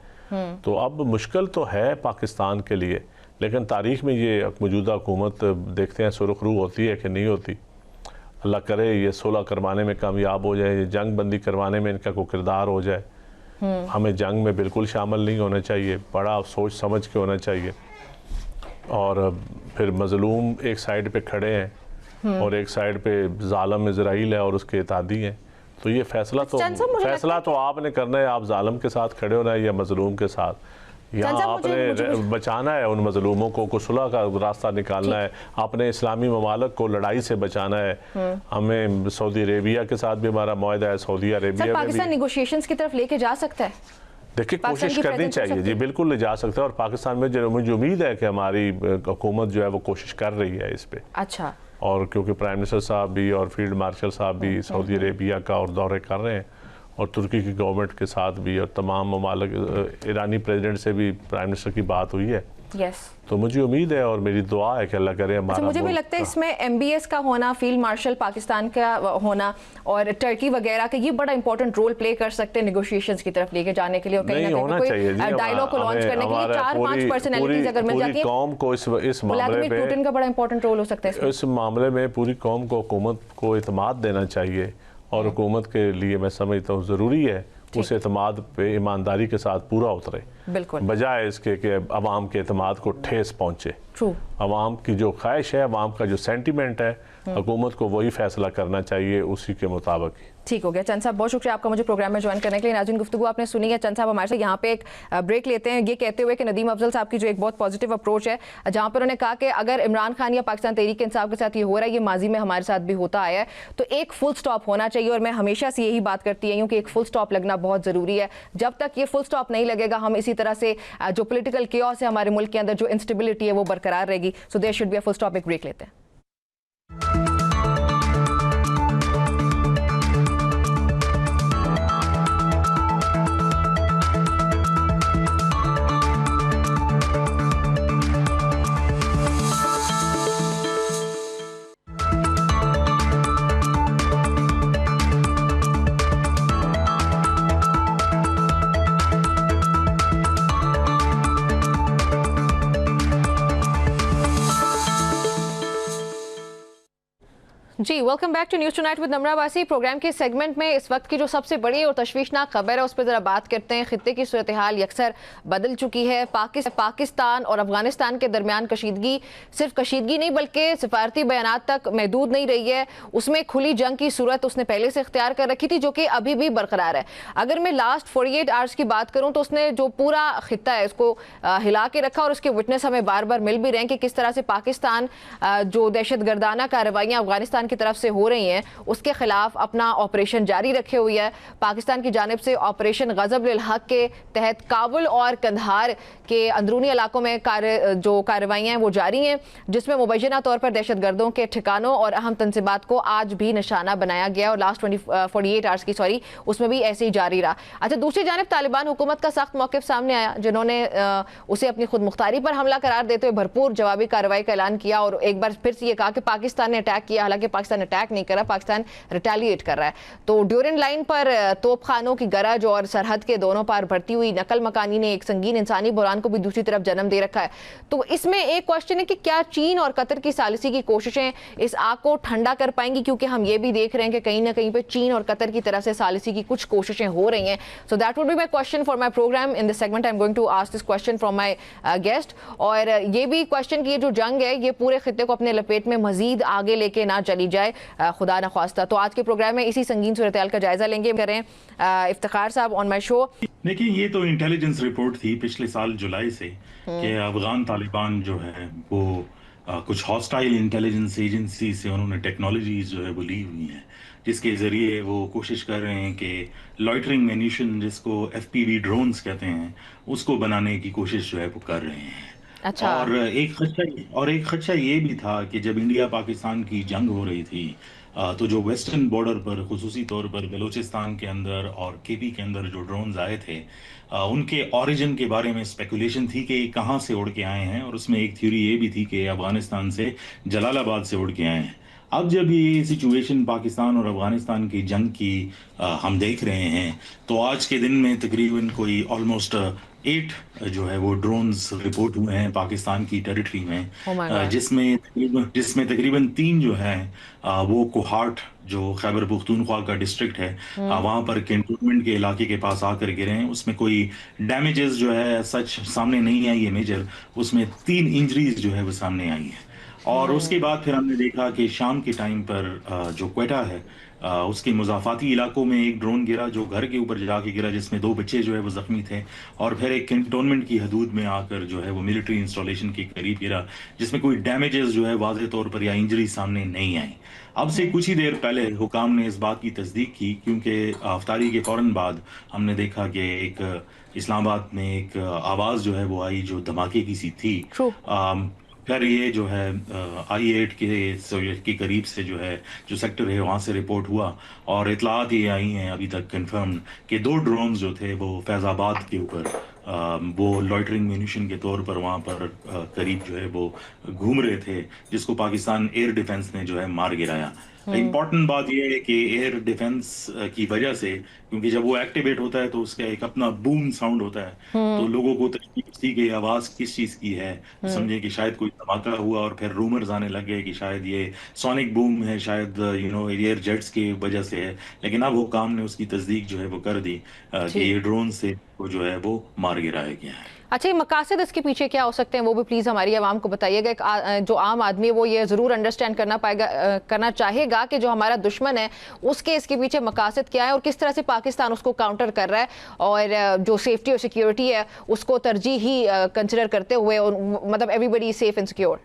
तो अब मुश्किल तो है पाकिस्तान के लिए, लेकिन तारीख़ में ये मौजूदा हुकूमत देखते हैं सुरखरू होती है कि नहीं होती। अल्लाह करे ये सुलह करवाने में कामयाब हो जाए, ये जंग बंदी करवाने में इनका कोई किरदार हो जाए। हमें जंग में बिल्कुल शामिल नहीं होना चाहिए, बड़ा सोच समझ के होना चाहिए। और फिर मज़लूम एक साइड पे खड़े हैं और एक साइड पे जालिम इजराइल है और उसके इत्यादी हैं। तो ये फैसला तो आपने करना है, आप जालिम के साथ खड़े होना है या मज़लूम के साथ। यहाँ आपने बचाना है उन मज़लूमों को सुलह का रास्ता निकालना है, अपने इस्लामी ममालिक को लड़ाई से बचाना है। हमें सऊदी अरेबिया के साथ भी हमारा मुआहदा है, सऊदी अरेबिया में पाकिस्तान नेगोशिएशंस की तरफ लेके जा सकता है। देखिए कोशिश करनी चाहिए जी, बिल्कुल ले जा सकते हैं, और पाकिस्तान में मुझे उम्मीद है कि हमारी हुकूमत जो है वो कोशिश कर रही है इस पे। अच्छा। और क्योंकि प्राइम मिनिस्टर साहब भी और फील्ड मार्शल साहब भी सऊदी अरेबिया का और दौरे कर रहे हैं, और तुर्की की गवर्नमेंट के साथ भी, और तमाम ममालिक, ईरानी प्रेसिडेंट से भी प्राइम मिनिस्टर की बात हुई है। तो मुझे उम्मीद है और मेरी दुआ है कि अल्लाह करे हमारा। मुझे भी लगता है इसमें MBS का होना, फील्ड मार्शल पाकिस्तान का होना और टर्की वगैरह का, ये बड़ा इंपॉर्टेंट रोल प्ले कर सकते हैं नेगोशिएशंस की तरफ लेके जाने के लिए, और कहीं ना कहीं कोई डायलॉग को लॉन्च करने के लिए 4-5 पर्सनैलिटीज अगर मिल जाती है, कौम को इस मामले में पुतिन का बड़ा इंपॉर्टेंट रोल हो सकता है। इस मामले में पूरी कौम को हुकूमत को इत्मीनान देना चाहिए, और हुकूमत के लिए मैं समझता हूँ ज़रूरी है उस एतमाद पे ईमानदारी के साथ पूरा उतरे, बिल्कुल, बजाय इसके कि अवाम के एतमाद को ठेस पहुँचे। अवाम की जो ख्वाहिश है, अवाम का जो सेंटिमेंट है, हुकूमत को वही फैसला करना चाहिए उसी के मुताबिक। ठीक हो गया। चंद साहब बहुत शुक्रिया आपका मुझे प्रोग्राम में ज्वाइन करने के लिए। नाज़रीन गुफ्तगू आपने सुनी है। चंद साहब हमारे से यहाँ पे एक ब्रेक लेते हैं, ये कहते हुए कि नदीम अफजल साहब की जो एक बहुत पॉजिटिव अप्रोच है, जहाँ पर उन्होंने कहा कि अगर इमरान खान या पाकिस्तान तहरीक इंसाफ के साथ ये हो रहा है, ये माजी में हमारे साथ भी होता आया है, तो एक फुल स्टॉप होना चाहिए। और मैं हमेशा से यही बात करती आई हूँ कि एक फुल स्टॉप लगना बहुत ज़रूरी है। जब तक ये फुल स्टॉप नहीं लगेगा, हम इसी तरह से जो पोलिटिकल केओस है हमारे मुल्क के अंदर, जो इंस्टेबिलिटी है वो बरकरार रहेगी। So there should be a full stop. एक ब्रेक लेते हैं। जी welcome back to news tonight with Namra Abbasi. Programme के सेगमेंट में इस वक्त की जो सबसे बड़ी और तशवीशनाक खबर है उस पर ज़रा बात करते हैं। खित्ते की सूरत हाल यकसर बदल चुकी है। पाकिस्तान और अफगानिस्तान के दरमियान कशीदगी सिर्फ कशीदगी नहीं बल्कि सिफारती बयानात तक महदूद नहीं रही है, उसमें खुली जंग की सूरत उसने पहले से इख्तियार कर रखी थी, जो कि अभी भी बरकरार है। अगर मैं लास्ट 48 आवर्स की बात करूँ तो उसने जो पूरा खित्ता है उसको हिला के रखा, और उसके विटनेस हमें बार बार मिल भी रहे हैं कि किस तरह से पाकिस्तान जो दहशत गर्दाना कार्रवाइयाँ अफगानिस्तान की तरफ से हो रही हैं उसके खिलाफ अपना ऑपरेशन जारी रखे हुई है। पाकिस्तान की जानिब से ऑपरेशन गज़ब लिल हक के तहत काबुल और कंधार के अंदरूनी इलाकों में जो कार्रवाइयाँ हैं वो जारी हैं, जिसमें मुबैना तौर पर दहशत गर्दों के ठिकानों और अहम तंजीबात को आज भी निशाना बनाया गया, और लास्ट 48 आवर्स की उसमें भी ऐसे ही जारी रहा। अच्छा, दूसरी जानिब तालिबान हुकूमत का सख्त मौक़िफ़ सामने आया, जिन्होंने उसे अपनी खुद मुख्तारी पर हमला करार देते हुए भरपूर जवाबी कार्रवाई का ऐलान किया, और एक बार फिर से ये कहा कि पाकिस्तान ने अटैक किया। हालांकि पाकिस्तान अटैक नहीं कर रहा, पाकिस्तान रिटेलिएट कर रहा है। तो ड्यूरिन लाइन पर तोप खानों की गरज और सरहद के दोनों पार बढ़ती हुई नकल मकानी ने एक संगीन इंसानी बुरान को भी दूसरी तरफ जन्म दे रखा है। तो इसमें एक क्वेश्चन है कि क्या चीन और कतर की सालिसी की कोशिशें इस आग को ठंडा कर पाएंगी, क्योंकि हम ये भी देख रहे हैं कि कहीं ना कहीं पे चीन और कतर की तरफ से सालिसी की कुछ कोशिशें हो रही हैं। So that would be my question for my programme in this segment. I am going to ask this question from my guest, और ये भी क्वेश्चन की ये जो जंग है ये पूरे खित्ते को अपने लपेट में मजीद आगे लेके ना चली जाए खुदा न ख्वास्ता। तो आज के प्रोग्राम में इसी संगीन सूरत हाल का जायजा लेंगे। करें इफ्तिखार साहब ऑन माई शो। देखिए, ये तो इंटेलिजेंस रिपोर्ट थी पिछले साल जुलाई से कि अफगान तालिबान जो है वो कुछ हॉस्टाइल इंटेलिजेंस एजेंसी से उन्होंने टेक्नोलॉजीज जो है वो ली हुई हैं, जिसके ज़रिए वो कोशिश कर रहे हैं कि लॉइटरिंग म्यूनिशन, जिसको एफपीवी ड्रोन्स कहते हैं, उसको बनाने की कोशिश जो है वो कर रहे हैं। अच्छा। और एक खदशा ये भी था कि जब इंडिया पाकिस्तान की जंग हो रही थी, तो जो वेस्टर्न बॉर्डर पर, खुसूसी तौर पर बलूचिस्तान के अंदर और केपी के अंदर जो ड्रोन्स आए थे, उनके ओरिजिन के बारे में स्पेकुलेशन थी कि ये कहाँ से उड़ के आए हैं, और उसमें एक थ्योरी ये भी थी कि अफगानिस्तान से, जलालाबाद से उड़ के आए हैं। अब जब ये सिचुएशन पाकिस्तान और अफगानिस्तान की जंग की हम देख रहे हैं, तो आज के दिन में तकरीबन कोई ऑलमोस्ट 8 जो है वो ड्रोन्स रिपोर्ट हुए हैं पाकिस्तान की टेरिटरी में, Oh my God. जिसमें तकरीबन 3 जो है वो कोहाट, जो खैबर पुख्तूनख्वा का डिस्ट्रिक्ट है, वहां पर कैंटोनमेंट के इलाके के पास आकर गिरे हैं। उसमें कोई डैमेजेस जो है सच सामने नहीं आई है मेजर, उसमें 3 इंजरीज जो है वो सामने आई है। और उसके बाद फिर हमने देखा कि शाम के टाइम पर जो क्वेटा है, उसके मुजाफाती इलाकों में एक ड्रोन गिरा जो घर के ऊपर जाके गिरा, जिसमें 2 बच्चे जो है वो जख्मी थे, और फिर एक कैंटोनमेंट की हदूद में आकर जो है वो मिलिट्री इंस्टॉलेशन के करीब गिरा, जिसमें कोई डैमेजेस जो है वाज़ेह तौर पर या इंजरी सामने नहीं आई। अब से कुछ ही देर पहले हुकाम ने इस बात की तस्दीक की, क्योंकि अफ्तारी के फौरन बाद हमने देखा कि एक इस्लामाबाद में एक आवाज़ जो है वो आई जो धमाके की सी थी। True. फिर ये जो है I-8 के करीब से जो है जो सेक्टर है वहाँ से रिपोर्ट हुआ, और इतलात ये आई हैं अभी तक कंफर्म कि 2 ड्रोन्स जो थे वो फैज़ाबाद के ऊपर वो लॉइटरिंग म्यूनिशन के तौर पर वहाँ पर करीब जो है वो घूम रहे थे, जिसको पाकिस्तान एयर डिफेंस ने जो है मार गिराया। इम्पॉर्टेंट बात यह है कि एयर डिफेंस की वजह से, क्योंकि जब वो एक्टिवेट होता है तो उसका एक अपना बूम साउंड होता है, तो लोगों को तशख़ीस थी कि आवाज़ किस चीज़ की है, समझे कि शायद कोई धमाका हुआ, और फिर रूमर्स आने लगे कि शायद ये सोनिक बूम है, शायद एयर जेट्स की वजह से है। लेकिन अब हुकाम ने उसकी तस्दीक जो है वो कर दी कि ये ड्रोन से वो जो है वो मार गिराया गया है। अच्छा, ये मकासद इसके पीछे क्या हो सकते हैं वो भी प्लीज़ हमारी आवाम को बताइएगा। जो आम आदमी है वो ये ज़रूर अंडरस्टैंड करना चाहेगा कि जो हमारा दुश्मन है उसके इसके पीछे मकासद क्या है और किस तरह से पाकिस्तान उसको काउंटर कर रहा है, और जो सेफ्टी और सिक्योरिटी है उसको तरजीह ही कंसिडर करते हुए, मतलब everybody is safe and secure.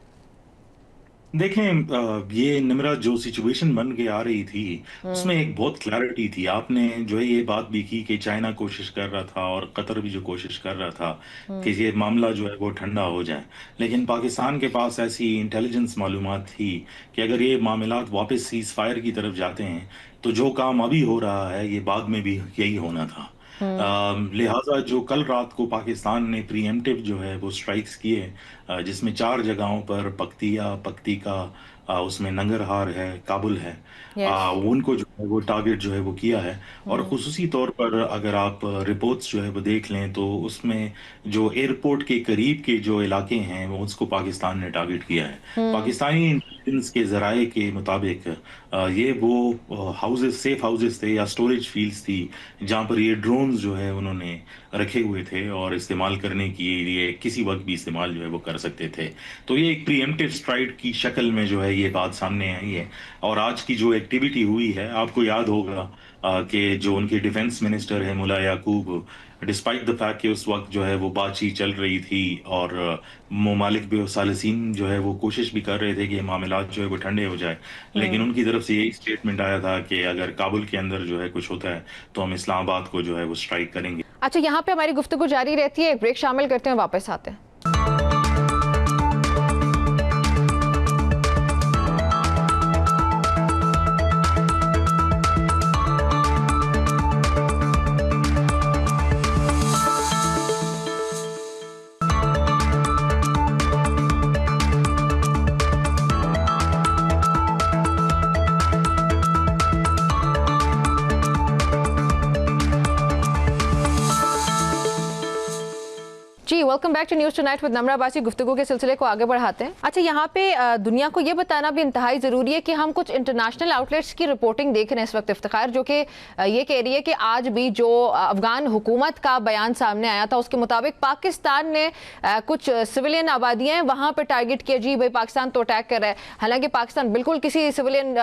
देखें, ये निमरा जो सिचुएशन बन के आ रही थी उसमें एक बहुत क्लैरिटी थी। आपने जो है ये बात भी की कि चाइना कोशिश कर रहा था और कतर भी जो कोशिश कर रहा था कि ये मामला जो है वो ठंडा हो जाए, लेकिन पाकिस्तान के पास ऐसी इंटेलिजेंस मालूमात थी कि अगर ये मामलात वापस सीज फायर की तरफ जाते हैं तो जो काम अभी हो रहा है ये बाद में भी यही होना था। लिहाजा जो कल रात को पाकिस्तान ने प्रीएम्प्टिव जो है वो स्ट्राइक्स किए, जिसमें 4 जगहों पर पक्तिया, पक्तिका, उसमें नंगरहार है, काबुल है, उनको जो है वो टारगेट जो है वो किया है। और खुसूसी तौर पर अगर आप रिपोर्ट्स जो है वो देख लें तो उसमें जो एयरपोर्ट के करीब के जो इलाके हैं वो उसको पाकिस्तान ने टारगेट किया है। पाकिस्तानी इंटेलिजेंस के जराए के मुताबिक ये वो हाउसेस, सेफ हाउसेस थे या स्टोरेज फील्ड्स थी जहाँ पर ये ड्रोन्स जो है उन्होंने रखे हुए थे और इस्तेमाल करने के लिए किसी वक्त भी इस्तेमाल जो है वो कर सकते थे। तो ये एक प्रीएम्प्टिव स्ट्राइक की शक्ल में जो है ये बात सामने आई है। और आज की जो एक्टिविटी हुई है, आपको याद होगा कि जो उनके डिफेंस मिनिस्टर है मुला याकूब, डिस्पाइट द फैक्ट कि उस वक्त जो है वो बातचीत चल रही थी और ममालिक भी सालिसीन जो है वो कोशिश भी कर रहे थे कि मामलात जो है वो ठंडे हो जाए, लेकिन उनकी तरफ से यही स्टेटमेंट आया था कि अगर काबुल के अंदर जो है कुछ होता है तो हम इस्लामाबाद को जो है वो स्ट्राइक करेंगे। अच्छा, यहाँ पे हमारी गुफ्तगू जारी रहती है, एक ब्रेक शामिल करते हैं, वापस आते हैं। जी, जी, welcome back to news tonight with Namra Abbasi. गुफ्तगू के सिलसिले को आगे बढ़ाते हैं। अच्छा, यहाँ पे दुनिया को ये बताना भी इंतहाई ज़रूरी है कि हम कुछ इंटरनेशनल आउटलेट्स की रिपोर्टिंग देख रहे हैं इस वक्त इफ्तिखार, जो कि ये कह रही है कि आज भी जो अफगान हुकूमत का बयान सामने आया था उसके मुताबिक पाकिस्तान ने कुछ सिविलियन आबादियाँ हैं वहाँ पर टारगेट किया। जी भाई, पाकिस्तान तो अटैक कर रहा है, हालांकि पाकिस्तान बिल्कुल किसी सिविलियन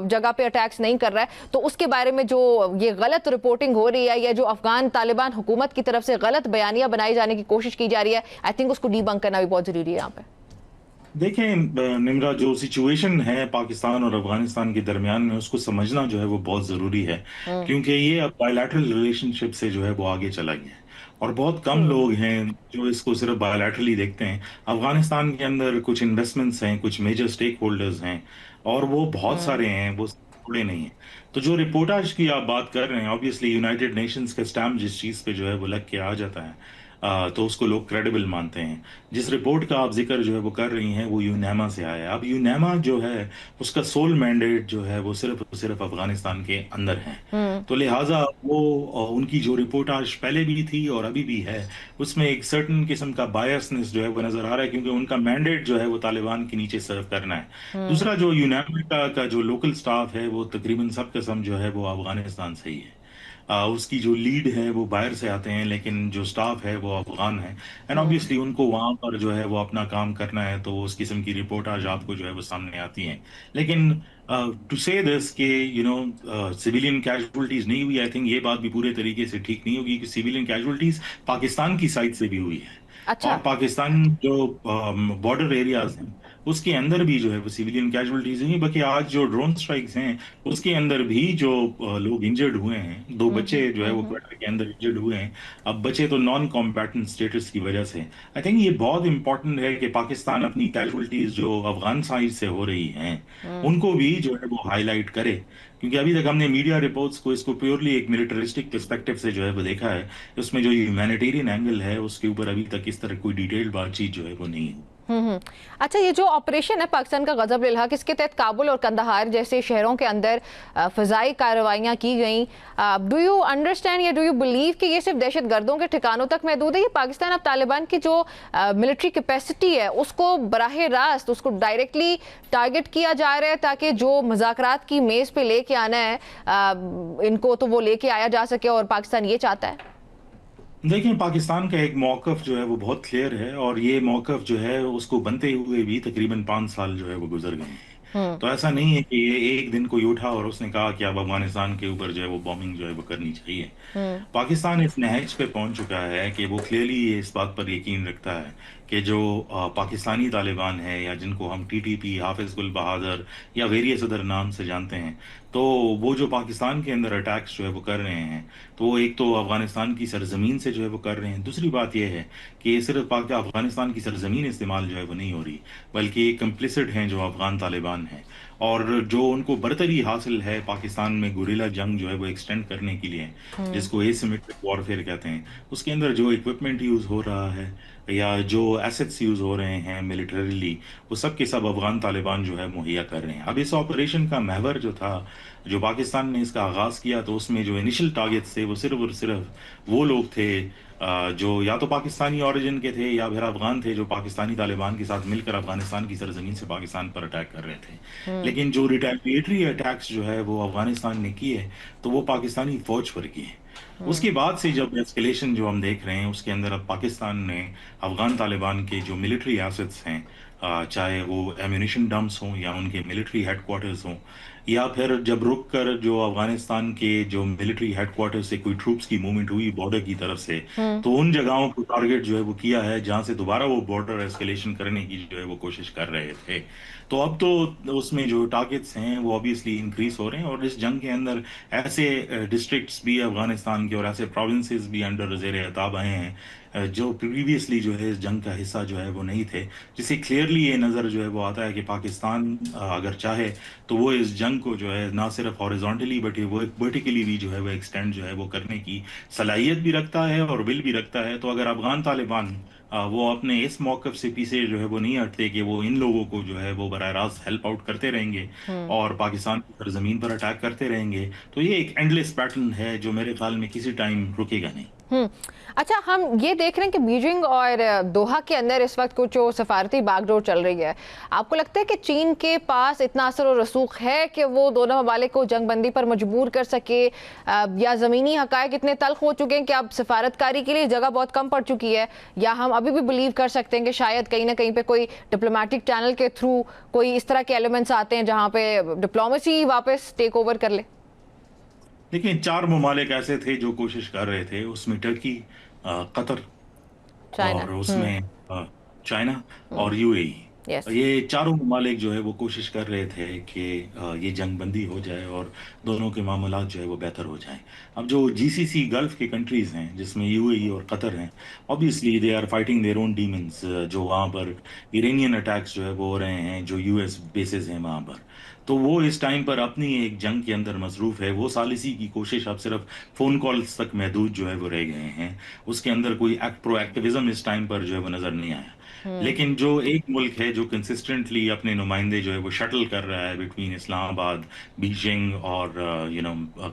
जगह पर अटैक्स नहीं कर रहा है। तो उसके बारे में जो ये गलत रिपोर्टिंग हो रही है या जो अफगान तालिबान हुकूमत की तरफ से गलत बयानियाँ बनाई जाने की कोशिश की जा रही है, आई थिंक उसको डीबंक करना भी बहुत जरूरी है यहाँ पे। देखें निम्रा, जो सिचुएशन है पाकिस्तान और अफगानिस्तान के दरमियान में, उसको समझना जो है वो बहुत जरूरी है, क्योंकि ये अब बायलैटरल रिलेशनशिप से जो है वो आगे चला गया है और बहुत कम लोग हैं जो इसको सिर्फ बायलैटरली देखते हैं। अफगानिस्तान के अंदर कुछ इन्वेस्टमेंट्स हैं, कुछ मेजर स्टेक होल्डर्स हैं और वो बहुत सारे हैं, वो थोड़े नहीं है। तो जो रिपोर्टाज की आप बात कर रहे हैं, ऑब्वियसली यूनाइटेड नेशंस का स्टैम्प जिस चीज पे जो है वो लग के आ जाता है, तो उसको लोग क्रेडिबल मानते हैं। जिस रिपोर्ट का आप जिक्र जो है वो कर रही हैं वो यूनेमा से आया है। अब यूनेमा जो है उसका सोल मैंडेट जो है वो सिर्फ अफगानिस्तान के अंदर है, तो लिहाजा वो उनकी जो रिपोर्ट आज पहले भी थी और अभी भी है, उसमें एक सर्टन किस्म का बायसनेस जो है वो नजर आ रहा है, क्योंकि उनका मैंडेट जो है वो तालिबान के नीचे सर्व करना है। दूसरा, जो यूनेमा का जो लोकल स्टाफ है वो तकरीबन सब किस्म जो है वो अफगानिस्तान से ही है। उसकी जो लीड है वो बाहर से आते हैं, लेकिन जो स्टाफ है वो अफगान है। एंड ऑब्वियसली उनको वहां पर जो है वो अपना काम करना है, तो उस किस्म की रिपोर्ट आज आपको जो है वो सामने आती हैं। लेकिन टू से दिस के सिविलियन कैजुअलिटीज नहीं हुई, आई थिंक ये बात भी पूरे तरीके से ठीक नहीं होगी कि सिविलियन कैजुअलिटीज पाकिस्तान की साइड से भी हुई है। अच्छा। और पाकिस्तान जो बॉर्डर एरियाज हैं उसके अंदर भी जो है वो सिविलियन कैजुअलिटीज नहीं, बल्कि आज जो ड्रोन स्ट्राइक्स हैं उसके अंदर भी जो लोग इंजर्ड हुए हैं, 2 बच्चे जो है वो क्वार्टर के अंदर इंजर्ड हुए हैं। अब बच्चे तो नॉन कॉम्बैटेंट स्टेटस की वजह से। आई थिंक ये बहुत इंपॉर्टेंट है कि पाकिस्तान अपनी कैजुअलिटीज जो अफगान साइड से हो रही हैं उनको भी जो है वो हाईलाइट करे, क्योंकि अभी तक हमने मीडिया रिपोर्ट्स को इसको प्योरली एक मिलिटरिस्टिक पर्सपेक्टिव से जो है वो देखा है। उसमें जो ह्यूमैनिटेरियन एंगल है उसके ऊपर अभी तक इस तरह कोई डिटेल्ड बातचीत जो है वो नहीं है। अच्छा, ये जो ऑपरेशन है पाकिस्तान का गजब लिल हक, इसके तहत काबुल और कंदहार जैसे शहरों के अंदर फ़िज़ाई कार्रवाइयाँ की गई। डू यू अंडरस्टैंड या डू यू बिलीव कि ये सिर्फ दहशत गर्दों के ठिकानों तक महदूद है? ये पाकिस्तान अब तालिबान की जो मिलिट्री कैपेसिटी है उसको बराह रास्त, उसको डायरेक्टली टारगेट किया जा रहा है ताकि जो मुज़ाकरात की मेज़ पे लेके आना है इनको, तो वो लेके आया जा सके, और पाकिस्तान ये चाहता है? देखिए, पाकिस्तान का एक मौकफ जो है वो बहुत क्लियर है, और ये मौकफ जो है उसको बनते हुए भी तकरीबन 5 साल जो है वो गुजर गए हैं। तो ऐसा नहीं है कि ये एक दिन कोई उठा और उसने कहा कि अब अफगानिस्तान के ऊपर जो है वो बॉम्बिंग जो है वो करनी चाहिए। पाकिस्तान इस नहज पे पहुंच चुका है कि वो क्लियरली इस बात पर यकीन रखता है कि जो पाकिस्तानी तालिबान है, या जिनको हम टीटीपी, हाफिज गुल बहादुर या वेरियस अदर नाम से जानते हैं, तो वो जो पाकिस्तान के अंदर अटैक्स जो है वो कर रहे हैं, तो वो एक तो अफगानिस्तान की सरजमीन से जो है वो कर रहे हैं। दूसरी बात यह है कि ये सिर्फ अफगानिस्तान की सरजमीन इस्तेमाल जो है वो नहीं हो रही, बल्कि कंप्लिसिट हैं जो अफगान तालिबान हैं, और जो उनको बरतरी हासिल है पाकिस्तान में गुरिल्ला जंग जो है वो एक्सटेंड करने के लिए, जिसको एसिमेट्रिक वॉरफेयर कहते हैं, उसके अंदर जो इक्विपमेंट यूज हो रहा है या जो एसेट्स यूज हो रहे हैं मिलिटरीली, वो सब के सब अफगान तालिबान जो है मुहैया कर रहे हैं। अब इस ऑपरेशन का महवर जो था, जो पाकिस्तान ने इसका आगाज किया, तो उसमें जो इनिशियल टारगेट्स थे वो सिर्फ और सिर्फ वो लोग थे जो या तो पाकिस्तानी ओरिजिन के थे या फिर अफगान थे, जो पाकिस्तानी तालिबान के साथ मिलकर अफगानिस्तान की सरजमीन से पाकिस्तान पर अटैक कर रहे थे। लेकिन जो रिटेलिएटरी अटैक्स जो है वो अफगानिस्तान ने किए, तो वो पाकिस्तानी फौज पर किए। उसके बाद से जब एस्केलेशन जो हम देख रहे हैं उसके अंदर, अब पाकिस्तान ने अफगान तालिबान के जो मिलिट्री एसेट्स हैं, चाहे वो एम्यूनिशन डंप्स हों या उनके मिलिट्री हेडक्वार्टर्स हों, या फिर जब रुक कर जो अफगानिस्तान के जो मिलिट्री हेडक्वार्टर से कोई ट्रूप्स की मूवमेंट हुई बॉर्डर की तरफ से, तो उन जगहों को टारगेट जो है वो किया है जहां से दोबारा वो बॉर्डर एस्केलेशन करने की जो है वो कोशिश कर रहे थे। तो अब तो उसमें जो टारगेट्स हैं वो ऑब्वियसली इंक्रीज हो रहे हैं, और इस जंग के अंदर ऐसे डिस्ट्रिक्ट्स भी अफगानिस्तान के और ऐसे प्रोविंसेस भी अंडर ज़ेर अताब आए हैं जो प्रीवियसली जो है इस जंग का हिस्सा जो है वो नहीं थे, जिससे क्लियरली ये नज़र जो है वो आता है कि पाकिस्तान अगर चाहे तो वो इस जंग को जो है ना सिर्फ हॉरिजॉन्टली बल्कि वो वर्टिकली भी जो है वो एक्सटेंड जो है वो करने की सलाहियत भी रखता है और विल भी रखता है। तो अगर अफगान तालिबान वो अपने इस मौकफ से पीछे जो है वो नहीं हटते कि वो इन लोगों को जो है वो बराह रास्त हेल्प आउट करते रहेंगे और पाकिस्तान की सरजमीन पर अटैक करते रहेंगे, तो ये एक एंडलेस पैटर्न है जो मेरे ख्याल में किसी टाइम रुकेगा नहीं। अच्छा, हम ये देख रहे हैं कि बीजिंग और दोहा के अंदर इस वक्त कुछ जो सफारती बागडोर चल रही है। आपको लगता है कि चीन के पास इतना असर और रसूख है कि वो दोनों ममालिक को जंगबंदी पर मजबूर कर सके, या ज़मीनी हकायक इतने तल्ख हो चुके हैं कि अब सफारतकारी के लिए जगह बहुत कम पड़ चुकी है, या हम अभी भी बिलीव कर सकते हैं कि शायद कहीं ना कहीं पे कोई डिप्लोमेटिक चैनल के थ्रू कोई इस तरह के एलिमेंट्स आते हैं जहाँ पे डिप्लोमेसी वापस टेक ओवर कर ले? देखिए, 4 ममालिक ऐसे थे जो कोशिश कर रहे थे, उसमें टर्की, कतर चाइना। और उसमें चाइना और यूएई। यस। ये चारों ममालिक जो है वो कोशिश कर रहे थे कि ये जंगबंदी हो जाए और दोनों के मामलात जो है वो बेहतर हो जाएं। अब जो जीसीसी गल्फ की कंट्रीज हैं जिसमें यूएई और कतर हैं, obviously they are fighting their own demons. जो वहाँ पर इरानियन अटैक्स जो है वो हो रहे हैं, जो यूएस बेसेस हैं वहाँ पर, तो वो इस टाइम पर अपनी एक जंग के अंदर मसरूफ है। वो सालिसी की कोशिश अब सिर्फ फोन कॉल्स तक महदूद जो है वो रह गए हैं। उसके अंदर कोई प्रोएक्टिविज्म इस टाइम पर जो है वो नजर नहीं आया। लेकिन जो एक मुल्क है जो कंसिस्टेंटली अपने नुमाइंदे जो है वो शटल कर रहा है बिटवीन इस्लामाबाद, बीजिंग और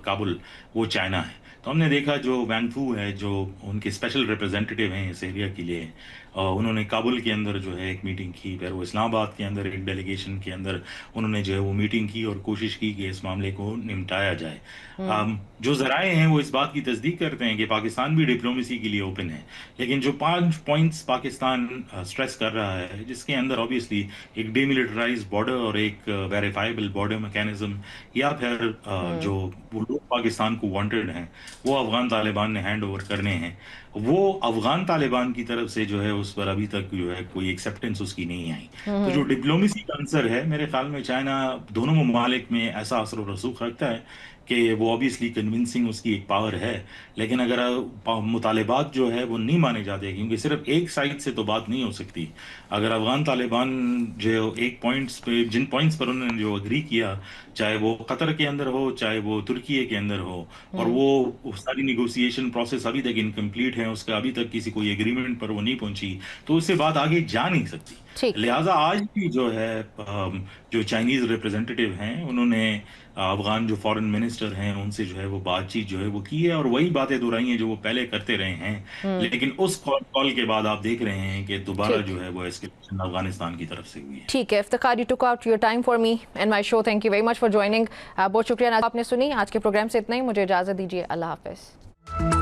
काबुल, वो चाइना है। तो हमने देखा जो वैंग फू है, जो उनके स्पेशल रिप्रेजेंटेटिव हैं इस एरिया के लिए, उन्होंने काबुल के अंदर जो है एक मीटिंग की, फिर वो इस्लामाबाद के अंदर एक डेलीगेशन के अंदर उन्होंने जो है वो मीटिंग की और कोशिश की कि इस मामले को निपटाया जाए। जो जराए हैं वो इस बात की तस्दीक करते हैं कि पाकिस्तान भी डिप्लोमेसी के लिए ओपन है, लेकिन जो 5 पॉइंट्स पाकिस्तान स्ट्रेस कर रहा है, जिसके अंदर ऑब्वियसली एक डीमिलिटराइज बॉर्डर और एक वेरीफाइबल बॉर्डर मैकेनिज्म, या फिर जो वो लोग पाकिस्तान को वांटेड हैं वो अफगान तालिबान ने हैंड ओवर करने हैं, वो अफगान तालिबान की तरफ से जो है उस पर अभी तक जो है कोई एक्सेप्टेंस उसकी नहीं आई। तो जो डिप्लोमेसी का आंसर है, मेरे ख्याल में चाइना दोनों ममालिक में ऐसा असर और रसूख रखता है कि वो ऑब्वियसली कन्विंसिंग उसकी एक पावर है। लेकिन अगर मुतालिबात जो है वो नहीं माने जाते, क्योंकि सिर्फ एक साइड से तो बात नहीं हो सकती। अगर अफगान तालिबान जो एक पॉइंट्स पे, जिन पॉइंट्स पर उन्होंने जो अग्री किया, चाहे वो कतर के अंदर हो चाहे वो तुर्की के अंदर हो, और वो सारी निगोसिएशन प्रोसेस अभी तक इनकम्प्लीट है, उसका अभी तक किसी कोई एग्रीमेंट पर वो नहीं पहुंची, तो उससे बात आगे जा नहीं सकती। लिहाजा आज भी जो है जो चाइनीज रिप्रेजेंटेटिव हैं उन्होंने अफगान जो फॉरेन मिनिस्टर हैं उनसे जो है वो बातचीत जो है वो की है और वही बातें दोहराई हैं जो वो पहले करते रहे हैं। लेकिन उस कॉल के बाद आप देख रहे हैं कि दोबारा जो है वो एस्केलेशन अफगानिस्तान की तरफ से हुई है। ठीक है, Iftikhar, you took out your time for me and my show. Thank you very much for joining. बहुत शुक्रिया। आपने सुनी आज के प्रोग्राम से इतना ही, मुझे इजाजत दीजिए। अल्लाह हाफिज।